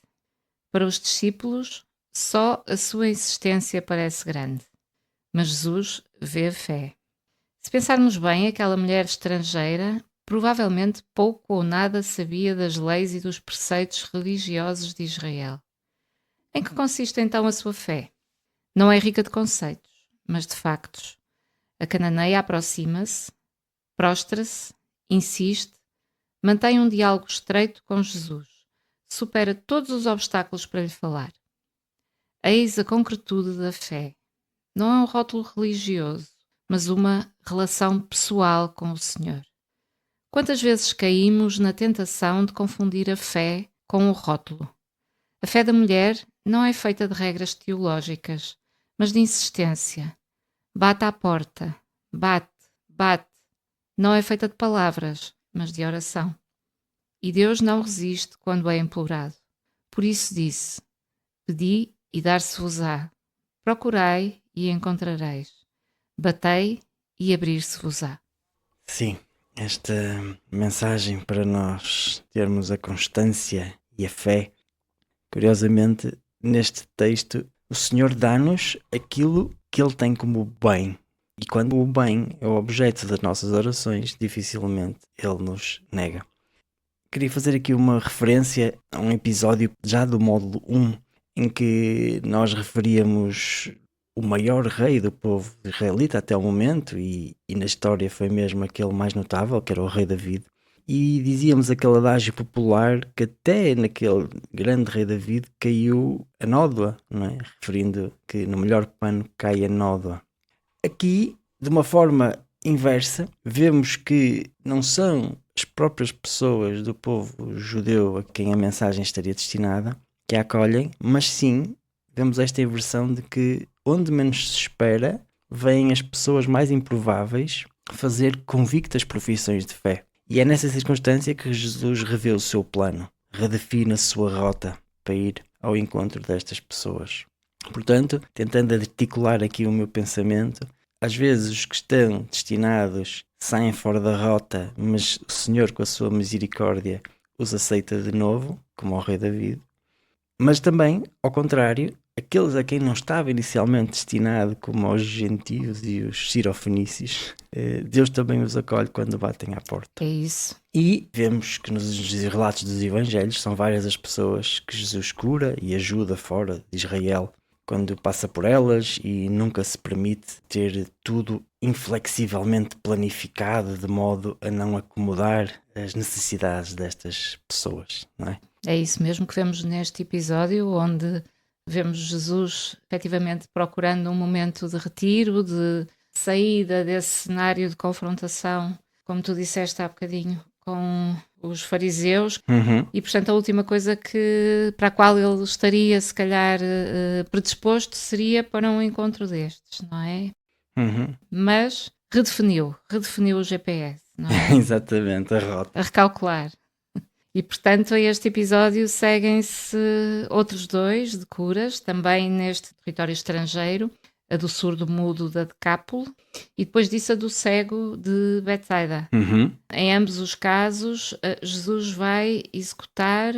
Para os discípulos, só a sua insistência parece grande. Mas Jesus vê a fé. Se pensarmos bem, aquela mulher estrangeira provavelmente pouco ou nada sabia das leis e dos preceitos religiosos de Israel. Em que consiste então a sua fé? Não é rica de conceitos, mas de factos. A cananeia aproxima-se, prostra-se, insiste, mantém um diálogo estreito com Jesus, supera todos os obstáculos para lhe falar. Eis a concretude da fé. Não é um rótulo religioso, mas uma relação pessoal com o Senhor. Quantas vezes caímos na tentação de confundir a fé com o rótulo? A fé da mulher não é feita de regras teológicas, mas de insistência. Bate à porta, bate, bate. Não é feita de palavras, mas de oração. E Deus não resiste quando é implorado. Por isso disse: pedi e dar-se-vos-á. Procurai e encontrareis. Batei e abrir-se-vos-á. Sim, esta mensagem para nós termos a constância e a fé. Curiosamente, neste texto, o Senhor dá-nos aquilo que Ele tem como bem. E quando o bem é o objeto das nossas orações, dificilmente Ele nos nega. Queria fazer aqui uma referência a um episódio já do módulo 1, em que nós referíamos o maior rei do povo israelita até o momento, e na história foi mesmo aquele mais notável, que era o rei David. E dizíamos aquele adágio popular que até naquele grande rei David caiu a nódoa, não é? Referindo que no melhor pano cai a nódoa. Aqui, de uma forma inversa, vemos que não são as próprias pessoas do povo judeu a quem a mensagem estaria destinada que a acolhem, mas sim, vemos esta inversão de que onde menos se espera, vêm as pessoas mais improváveis fazer convictas profissões de fé. E é nessa circunstância que Jesus revê o seu plano, redefine a sua rota para ir ao encontro destas pessoas. Portanto, tentando articular aqui o meu pensamento, às vezes os que estão destinados saem fora da rota, mas o Senhor, com a sua misericórdia, os aceita de novo, como ao rei David. Mas também, ao contrário, aqueles a quem não estava inicialmente destinado, como aos gentios e os sirofenícios, Deus também os acolhe quando batem à porta. É isso. E vemos que nos relatos dos evangelhos são várias as pessoas que Jesus cura e ajuda fora de Israel, quando passa por elas e nunca se permite ter tudo inflexivelmente planificado de modo a não acomodar as necessidades destas pessoas, não é? É isso mesmo que vemos neste episódio, onde vemos Jesus efetivamente procurando um momento de retiro, de saída desse cenário de confrontação, como tu disseste há bocadinho, com os fariseus. E portanto a última coisa para a qual ele estaria se calhar predisposto seria para um encontro destes, não é? Mas redefiniu o GPS, não é? Exatamente, a rota. A recalcular. E, portanto, a este episódio seguem-se outros dois de curas, também neste território estrangeiro, a do surdo-mudo da Decápole e depois disso a do cego de Betsaida. Em ambos os casos, Jesus vai executar,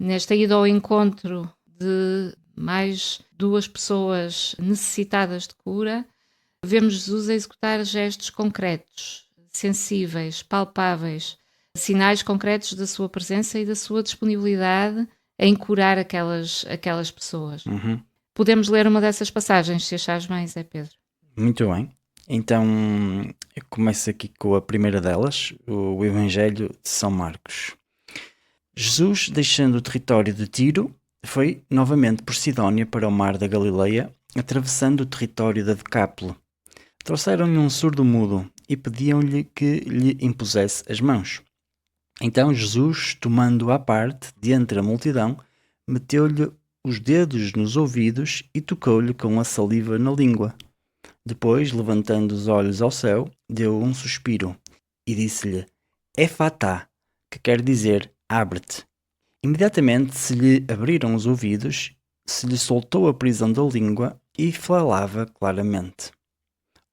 nesta ida ao encontro de mais duas pessoas necessitadas de cura, vemos Jesus a executar gestos concretos, sensíveis, palpáveis, sinais concretos da sua presença e da sua disponibilidade em curar aquelas pessoas. Podemos ler uma dessas passagens, se achares bem, Zé Pedro. Muito bem. Então, eu começo aqui com a primeira delas, o Evangelho de São Marcos. Jesus, deixando o território de Tiro, foi novamente por Sidónia para o mar da Galileia, atravessando o território da Decápole. Trouxeram-lhe um surdo-mudo e pediam-lhe que lhe impusesse as mãos. Então Jesus, tomando-o à parte, de entre a multidão, meteu-lhe os dedos nos ouvidos e tocou-lhe com a saliva na língua. Depois, levantando os olhos ao céu, deu um suspiro e disse-lhe: Efatá, que quer dizer abre-te. Imediatamente se lhe abriram os ouvidos, se lhe soltou a prisão da língua e falava claramente.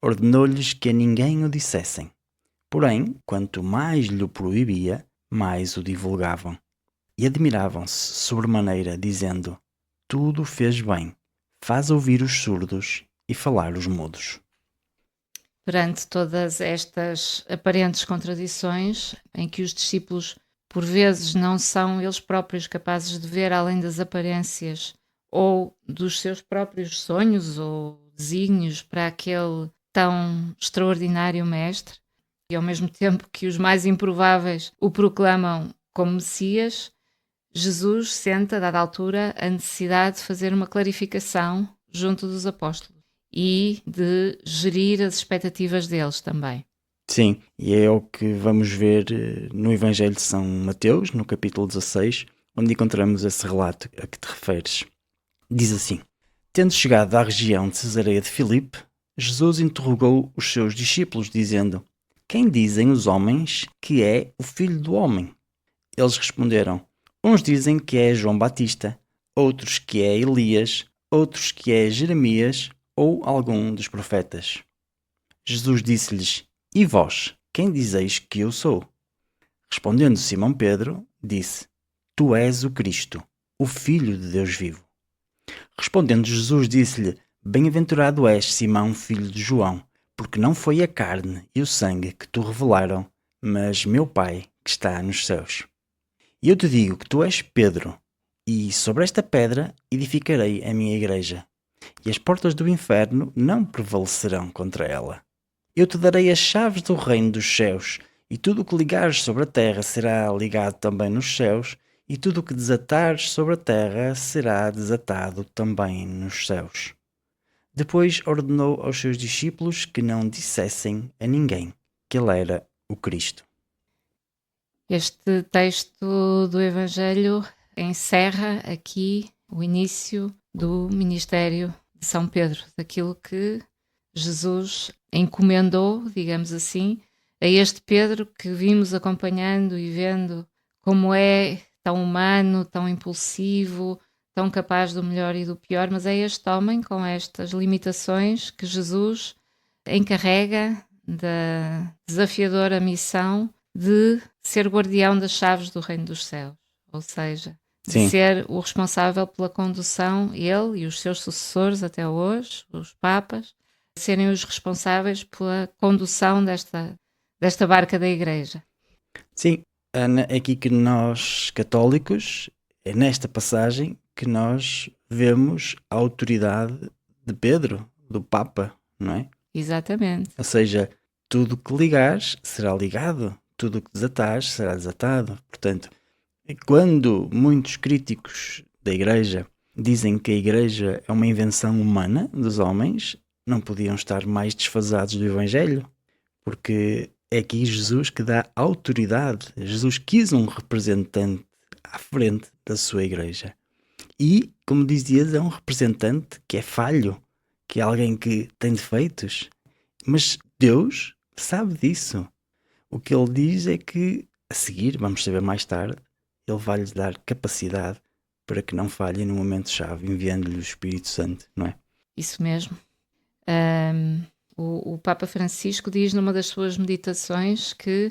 Ordenou-lhes que a ninguém o dissessem. Porém, quanto mais lhe o proibia, mais o divulgavam. E admiravam-se sobremaneira, dizendo: Tudo fez bem, faz ouvir os surdos e falar os mudos. Perante todas estas aparentes contradições, em que os discípulos, por vezes, não são eles próprios capazes de ver além das aparências ou dos seus próprios sonhos ou desígnios para aquele tão extraordinário mestre, e ao mesmo tempo que os mais improváveis o proclamam como Messias, Jesus sente, a dada altura, a necessidade de fazer uma clarificação junto dos apóstolos e de gerir as expectativas deles também. Sim, e é o que vamos ver no Evangelho de São Mateus, no capítulo 16, onde encontramos esse relato a que te referes. Diz assim: Tendo chegado à região de Cesareia de Filipe, Jesus interrogou os seus discípulos, dizendo: Quem dizem os homens que é o Filho do Homem? Eles responderam: Uns dizem que é João Batista, outros que é Elias, outros que é Jeremias ou algum dos profetas. Jesus disse-lhes: E vós, quem dizeis que eu sou? Respondendo Simão Pedro, disse: Tu és o Cristo, o Filho de Deus vivo. Respondendo Jesus, disse-lhe: Bem-aventurado és, Simão, filho de João, porque não foi a carne e o sangue que te revelaram, mas meu Pai que está nos céus. E eu te digo que tu és Pedro, e sobre esta pedra edificarei a minha igreja, e as portas do inferno não prevalecerão contra ela. Eu te darei as chaves do reino dos céus, e tudo o que ligares sobre a terra será ligado também nos céus, e tudo o que desatares sobre a terra será desatado também nos céus. Depois ordenou aos seus discípulos que não dissessem a ninguém que ele era o Cristo. Este texto do Evangelho encerra aqui o início do ministério de São Pedro, daquilo que Jesus encomendou, digamos assim, a este Pedro que vimos acompanhando e vendo como é tão humano, tão impulsivo, tão capaz do melhor e do pior, mas é este homem com estas limitações que Jesus encarrega da desafiadora missão de ser guardião das chaves do reino dos céus, ou seja, de Sim. ser o responsável pela condução, ele e os seus sucessores até hoje, os papas, serem os responsáveis pela condução desta barca da Igreja. Sim, Ana, é aqui que nós, católicos, é nesta passagem que nós vemos a autoridade de Pedro, do Papa, não é? Exatamente. Ou seja, tudo que ligares será ligado, tudo que desatares será desatado. Portanto, quando muitos críticos da Igreja dizem que a Igreja é uma invenção humana dos homens, não podiam estar mais desfasados do Evangelho, porque é aqui Jesus que dá autoridade. Jesus quis um representante à frente da sua Igreja. E, como dizias, é um representante que é falho, que é alguém que tem defeitos. Mas Deus sabe disso. O que ele diz é que, a seguir, vamos saber mais tarde, ele vai-lhes dar capacidade para que não falhem no momento-chave, enviando-lhe o Espírito Santo, não é? Isso mesmo. O Papa Francisco diz numa das suas meditações que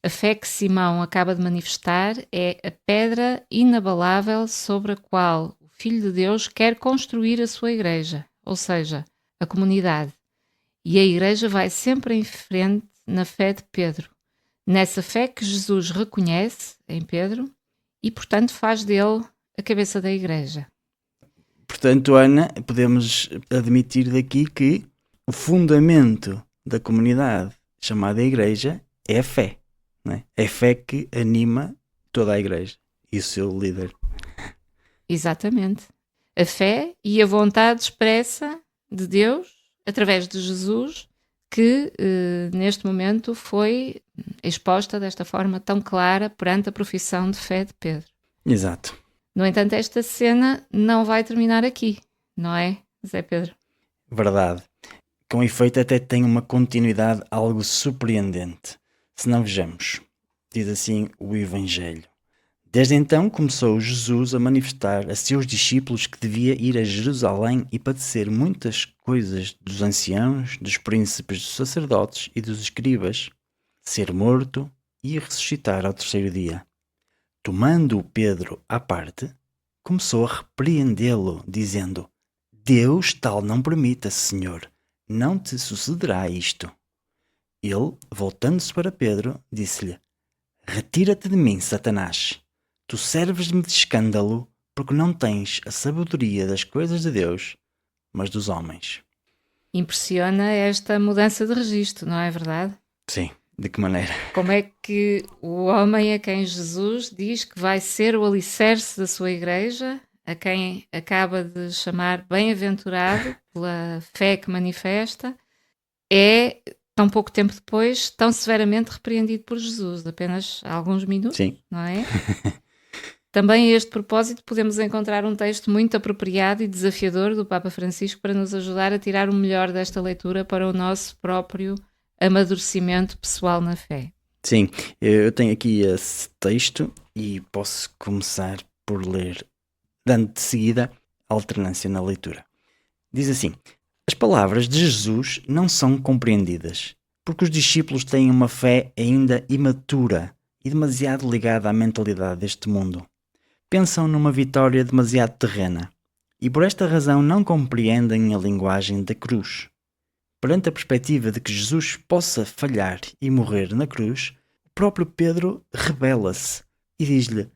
a fé que Simão acaba de manifestar é a pedra inabalável sobre a qual o Filho de Deus quer construir a sua igreja, ou seja, a comunidade. E a igreja vai sempre em frente na fé de Pedro, nessa fé que Jesus reconhece em Pedro e, portanto, faz dele a cabeça da igreja. Portanto, Ana, podemos admitir daqui que o fundamento da comunidade chamada igreja é a fé, não é? É a fé que anima toda a igreja e o seu líder. Exatamente. A fé e a vontade expressa de Deus, através de Jesus, que neste momento foi exposta desta forma tão clara perante a profissão de fé de Pedro. Exato. No entanto, esta cena não vai terminar aqui, não é, Zé Pedro? Verdade. Com efeito, até tem uma continuidade algo surpreendente. Se não vejamos, diz assim o Evangelho. Desde então começou Jesus a manifestar a seus discípulos que devia ir a Jerusalém e padecer muitas coisas dos anciãos, dos príncipes dos sacerdotes e dos escribas, ser morto e ressuscitar ao terceiro dia. Tomando-o Pedro à parte, começou a repreendê-lo, dizendo: Deus tal não permita, Senhor, não te sucederá isto. Ele, voltando-se para Pedro, disse-lhe: Retira-te de mim, Satanás. Tu serves-me de escândalo, porque não tens a sabedoria das coisas de Deus, mas dos homens. Impressiona esta mudança de registro, não é verdade? Sim, de que maneira? Como é que o homem a quem Jesus diz que vai ser o alicerce da sua igreja, a quem acaba de chamar bem-aventurado pela fé que manifesta, é, tão pouco tempo depois, tão severamente repreendido por Jesus, apenas há alguns minutos, Sim. não é? Também a este propósito podemos encontrar um texto muito apropriado e desafiador do Papa Francisco para nos ajudar a tirar o melhor desta leitura para o nosso próprio amadurecimento pessoal na fé. Sim, eu tenho aqui esse texto e posso começar por ler, dando de seguida alternância na leitura. Diz assim: as palavras de Jesus não são compreendidas, porque os discípulos têm uma fé ainda imatura e demasiado ligada à mentalidade deste mundo. Pensam numa vitória demasiado terrena e por esta razão não compreendem a linguagem da cruz. Perante a perspectiva de que Jesus possa falhar e morrer na cruz, o próprio Pedro rebela-se e diz-lhe: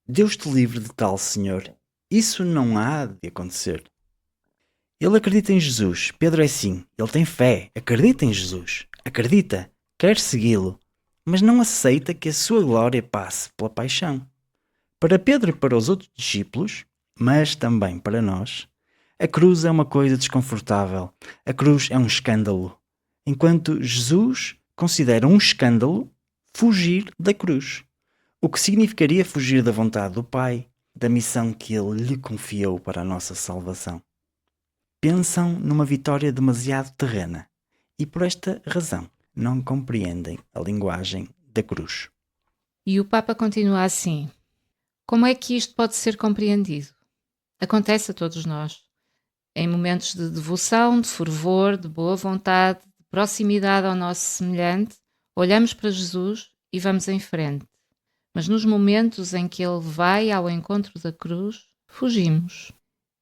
Deus te livre de tal, Senhor, isso não há de acontecer. Ele acredita em Jesus, Pedro é sim, ele tem fé, acredita em Jesus, acredita, quer segui-lo, mas não aceita que a sua glória passe pela paixão. Para Pedro e para os outros discípulos, mas também para nós, a cruz é uma coisa desconfortável, a cruz é um escândalo, enquanto Jesus considera um escândalo fugir da cruz, o que significaria fugir da vontade do Pai, da missão que Ele lhe confiou para a nossa salvação. Pensam numa vitória demasiado terrena e, por esta razão, não compreendem a linguagem da cruz. E o Papa continua assim: como é que isto pode ser compreendido? Acontece a todos nós. Em momentos de devoção, de fervor, de boa vontade, de proximidade ao nosso semelhante, olhamos para Jesus e vamos em frente. Mas nos momentos em que Ele vai ao encontro da cruz, fugimos.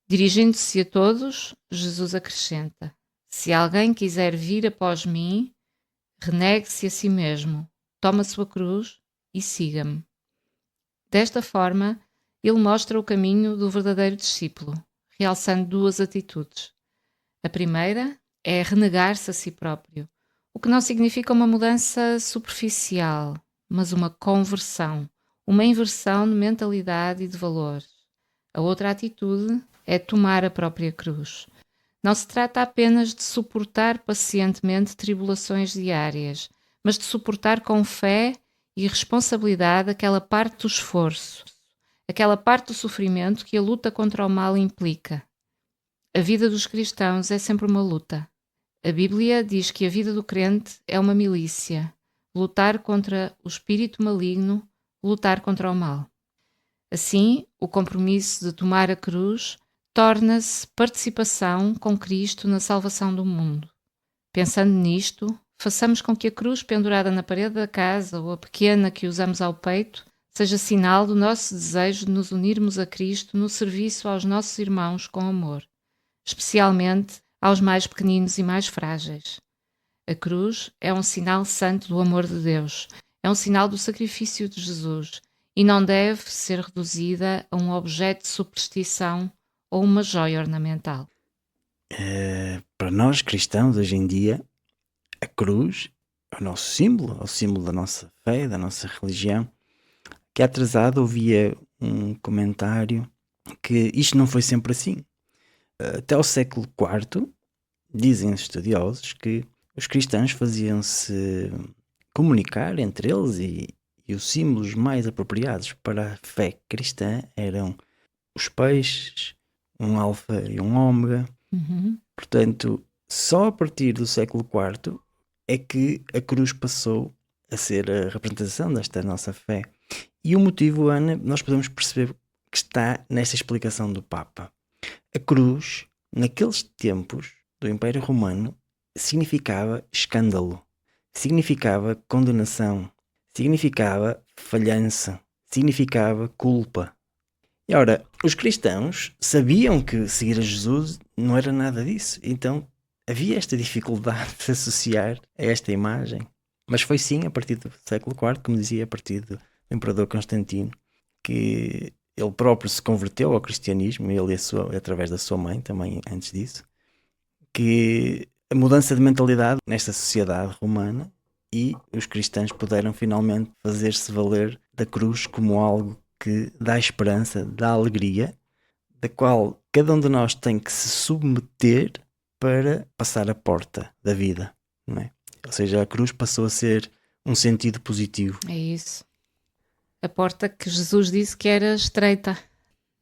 Dirigindo-se a todos, Jesus acrescenta: se alguém quiser vir após mim, renegue-se a si mesmo, tome a sua cruz e siga-me. Desta forma, ele mostra o caminho do verdadeiro discípulo, realçando duas atitudes. A primeira é renegar-se a si próprio, o que não significa uma mudança superficial, mas uma conversão, uma inversão de mentalidade e de valores. A outra atitude é tomar a própria cruz. Não se trata apenas de suportar pacientemente tribulações diárias, mas de suportar com fé e responsabilidade aquela parte do esforço, aquela parte do sofrimento que a luta contra o mal implica. A vida dos cristãos é sempre uma luta. A Bíblia diz que a vida do crente é uma milícia, lutar contra o espírito maligno, lutar contra o mal. Assim, o compromisso de tomar a cruz torna-se participação com Cristo na salvação do mundo. Pensando nisto, façamos com que a cruz pendurada na parede da casa ou a pequena que usamos ao peito seja sinal do nosso desejo de nos unirmos a Cristo no serviço aos nossos irmãos com amor, especialmente aos mais pequeninos e mais frágeis. A cruz é um sinal santo do amor de Deus, é um sinal do sacrifício de Jesus e não deve ser reduzida a um objeto de superstição ou uma joia ornamental. Para nós cristãos, hoje em dia, a cruz é o nosso símbolo, é o símbolo da nossa fé, da nossa religião. Que atrasado ouvia um comentário que isto não foi sempre assim. Até ao século IV, dizem os estudiosos que os cristãos faziam-se comunicar entre eles e os símbolos mais apropriados para a fé cristã eram os peixes, um alfa e um ômega. Portanto, só a partir do século IV é que a cruz passou a ser a representação desta nossa fé. E o motivo, Ana, nós podemos perceber que está nesta explicação do Papa. A cruz, naqueles tempos do Império Romano, significava escândalo, significava condenação, significava falhança, significava culpa. E ora, os cristãos sabiam que seguir a Jesus não era nada disso, então havia esta dificuldade de se associar a esta imagem. Mas foi sim, a partir do século IV, como dizia, a partir do imperador Constantino, que ele próprio se converteu ao cristianismo, ele através da sua mãe, também antes disso, que a mudança de mentalidade nesta sociedade romana, e os cristãos puderam finalmente fazer-se valer da cruz como algo que dá esperança, dá alegria, da qual cada um de nós tem que se submeter para passar a porta da vida, não é? Ou seja, a cruz passou a ser um sentido positivo. É isso. A porta que Jesus disse que era estreita,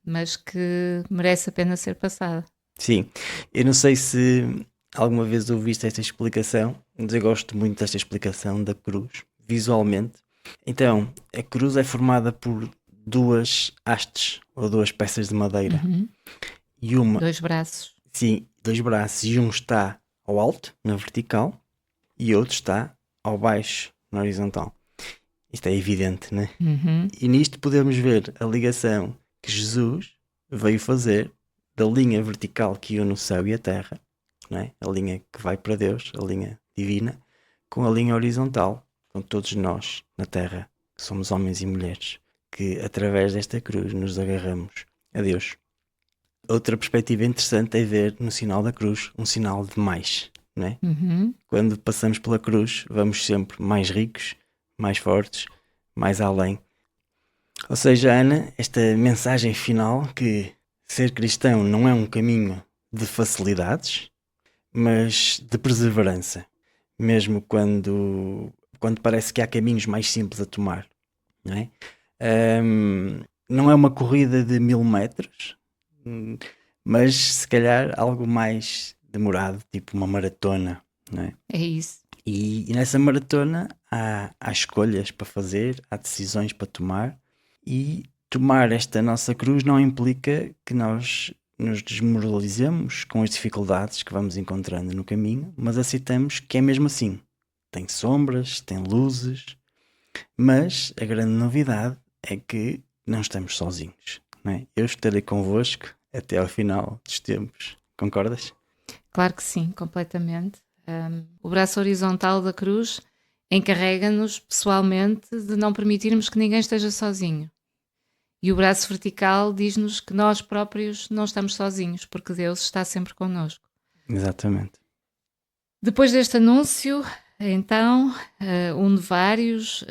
mas que merece a pena ser passada. Sim, eu não sei se alguma vez ouviste esta explicação, mas eu gosto muito desta explicação da cruz, visualmente. Então, a cruz é formada por duas hastes, ou duas peças de madeira. E uma... 2 braços. Sim, 2 braços, e um está ao alto, na vertical, e outro está ao baixo, na horizontal. Isto é evidente, não é? E nisto podemos ver a ligação que Jesus veio fazer da linha vertical que une o céu e a terra, não é? A linha que vai para Deus, a linha divina, com a linha horizontal, com todos nós na terra, que somos homens e mulheres, que através desta cruz nos agarramos a Deus. Outra perspectiva interessante é ver no sinal da cruz um sinal de mais, não é? Quando passamos pela cruz, vamos sempre mais ricos, mais fortes, mais além. Ou seja, Ana, esta mensagem final que ser cristão não é um caminho de facilidades, mas de perseverança, mesmo quando parece que há caminhos mais simples a tomar, não é? Não é uma corrida de 1000 metros, mas se calhar algo mais demorado, tipo uma maratona, não é? É isso. E nessa maratona há escolhas para fazer, há decisões para tomar, e tomar esta nossa cruz não implica que nós nos desmoralizemos com as dificuldades que vamos encontrando no caminho, mas aceitamos que é mesmo assim. Tem sombras, tem luzes, mas a grande novidade é que não estamos sozinhos, não é? Eu estarei convosco até ao final dos tempos. Concordas? Claro que sim, completamente. O braço horizontal da cruz encarrega-nos pessoalmente de não permitirmos que ninguém esteja sozinho. E o braço vertical diz-nos que nós próprios não estamos sozinhos, porque Deus está sempre connosco. Exatamente. Depois deste anúncio, então, um de vários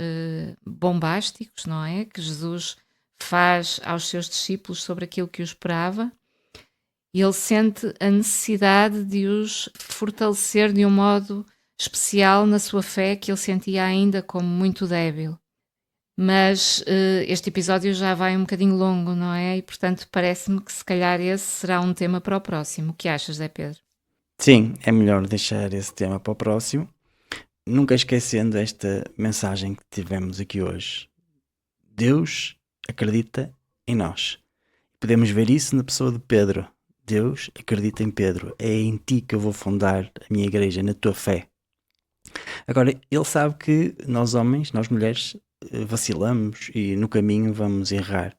bombásticos, não é? Que Jesus faz aos seus discípulos sobre aquilo que os esperava, e ele sente a necessidade de os fortalecer de um modo especial na sua fé, que ele sentia ainda como muito débil. Mas este episódio já vai um bocadinho longo, não é? E portanto parece-me que se calhar esse será um tema para o próximo. O que achas, Zé Pedro? Sim, é melhor deixar esse tema para o próximo. Nunca esquecendo esta mensagem que tivemos aqui hoje. Deus acredita em nós. Podemos ver isso na pessoa de Pedro. Deus acredita em Pedro. É em ti que eu vou fundar a minha igreja, na tua fé. Agora, ele sabe que nós homens, nós mulheres, vacilamos e no caminho vamos errar.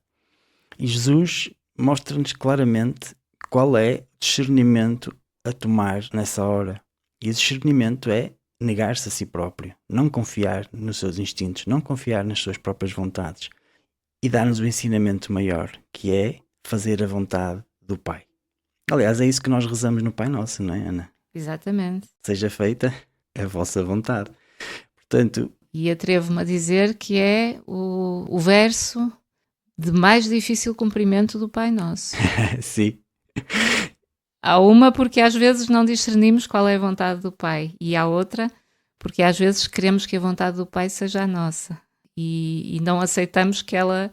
E Jesus mostra-nos claramente qual é o discernimento a tomar nessa hora. E esse discernimento é negar-se a si próprio, não confiar nos seus instintos, não confiar nas suas próprias vontades, e dar-nos o ensinamento maior, que é fazer a vontade do Pai. Aliás, é isso que nós rezamos no Pai Nosso, não é, Ana? Exatamente. Seja feita a vossa vontade. Portanto... E atrevo-me a dizer que é o verso de mais difícil cumprimento do Pai Nosso. Sim. Há uma porque às vezes não discernimos qual é a vontade do Pai, e há outra porque às vezes queremos que a vontade do Pai seja a nossa e não aceitamos que ela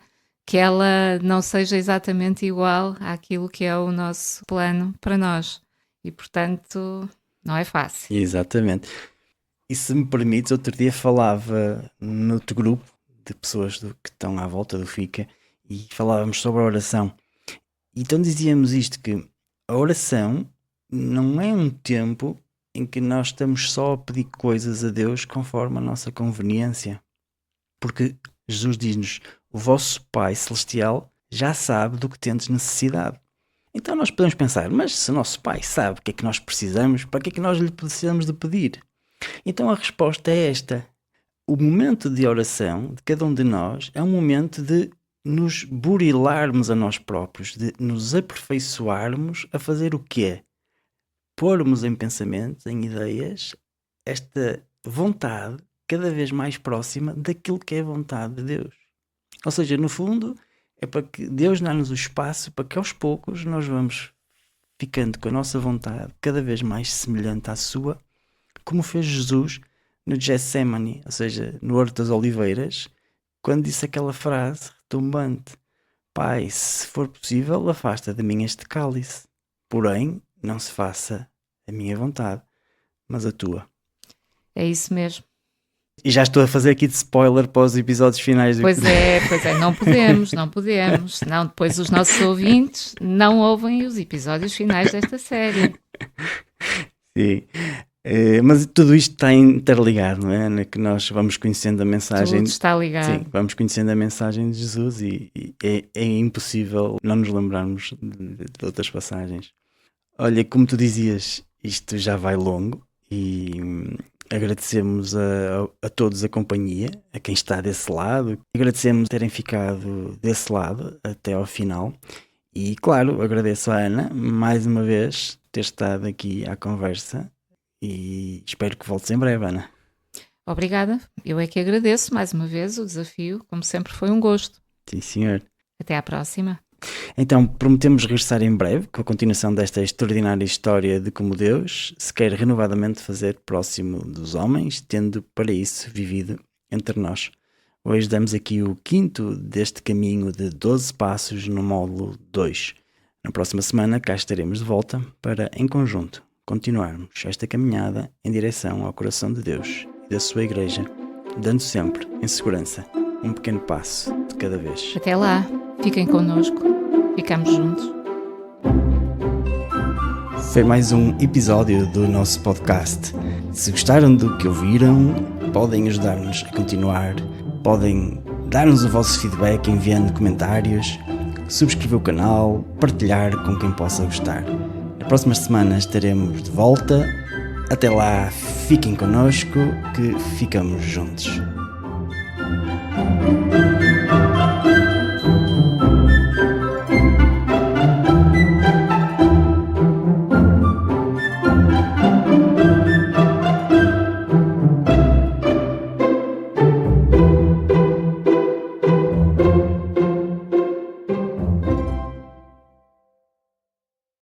não seja exatamente igual àquilo que é o nosso plano para nós. E portanto não é fácil. Exatamente. E se me permites, outro dia falava noutro grupo de pessoas que estão à volta do FICA e falávamos sobre a oração. Então dizíamos isto, que a oração não é um tempo em que nós estamos só a pedir coisas a Deus conforme a nossa conveniência. Porque Jesus diz-nos, o vosso Pai Celestial já sabe do que tendes necessidade. Então nós podemos pensar, mas se o nosso Pai sabe o que é que nós precisamos, para que é que nós lhe precisamos de pedir? Então a resposta é esta. O momento de oração de cada um de nós é um momento de nos burilarmos a nós próprios, de nos aperfeiçoarmos a fazer o quê? Pormos em pensamentos, em ideias, esta vontade cada vez mais próxima daquilo que é a vontade de Deus. Ou seja, no fundo, é para que Deus dá-nos o espaço para que aos poucos nós vamos ficando com a nossa vontade cada vez mais semelhante à sua, como fez Jesus no Getsemane, ou seja, no Horto das Oliveiras, quando disse aquela frase retumbante: Pai, se for possível, afasta de mim este cálice. Porém, não se faça a minha vontade, mas a tua. É isso mesmo. E já estou a fazer aqui de spoiler para os episódios finais. Pois é, não podemos. Senão depois os nossos ouvintes não ouvem os episódios finais desta série. Sim. Mas tudo isto está interligado, não é? Na que nós vamos conhecendo a mensagem. Tudo está ligado. Sim, vamos conhecendo a mensagem de Jesus e é impossível não nos lembrarmos de outras passagens. Olha, como tu dizias, isto já vai longo e agradecemos a todos a companhia, a quem está desse lado. Agradecemos terem ficado desse lado até ao final. E, claro, agradeço à Ana, mais uma vez, ter estado aqui à conversa. E espero que voltes em breve, Ana. Obrigada. Eu é que agradeço mais uma vez o desafio. Como sempre, foi um gosto. Sim, senhor. Até à próxima. Então, prometemos regressar em breve com a continuação desta extraordinária história de como Deus se quer renovadamente fazer próximo dos homens, tendo para isso vivido entre nós. Hoje damos aqui o 5º deste caminho de 12 passos no módulo 2. Na próxima semana cá estaremos de volta para, em conjunto, continuarmos esta caminhada em direção ao coração de Deus e da sua Igreja, dando sempre, em segurança, um pequeno passo de cada vez. Até lá, fiquem connosco, ficamos juntos. Foi mais um episódio do nosso podcast. Se gostaram do que ouviram, podem ajudar-nos a continuar, podem dar-nos o vosso feedback enviando comentários, subscrever o canal, partilhar com quem possa gostar. Na próxima semana estaremos de volta. Até lá, fiquem connosco que ficamos juntos.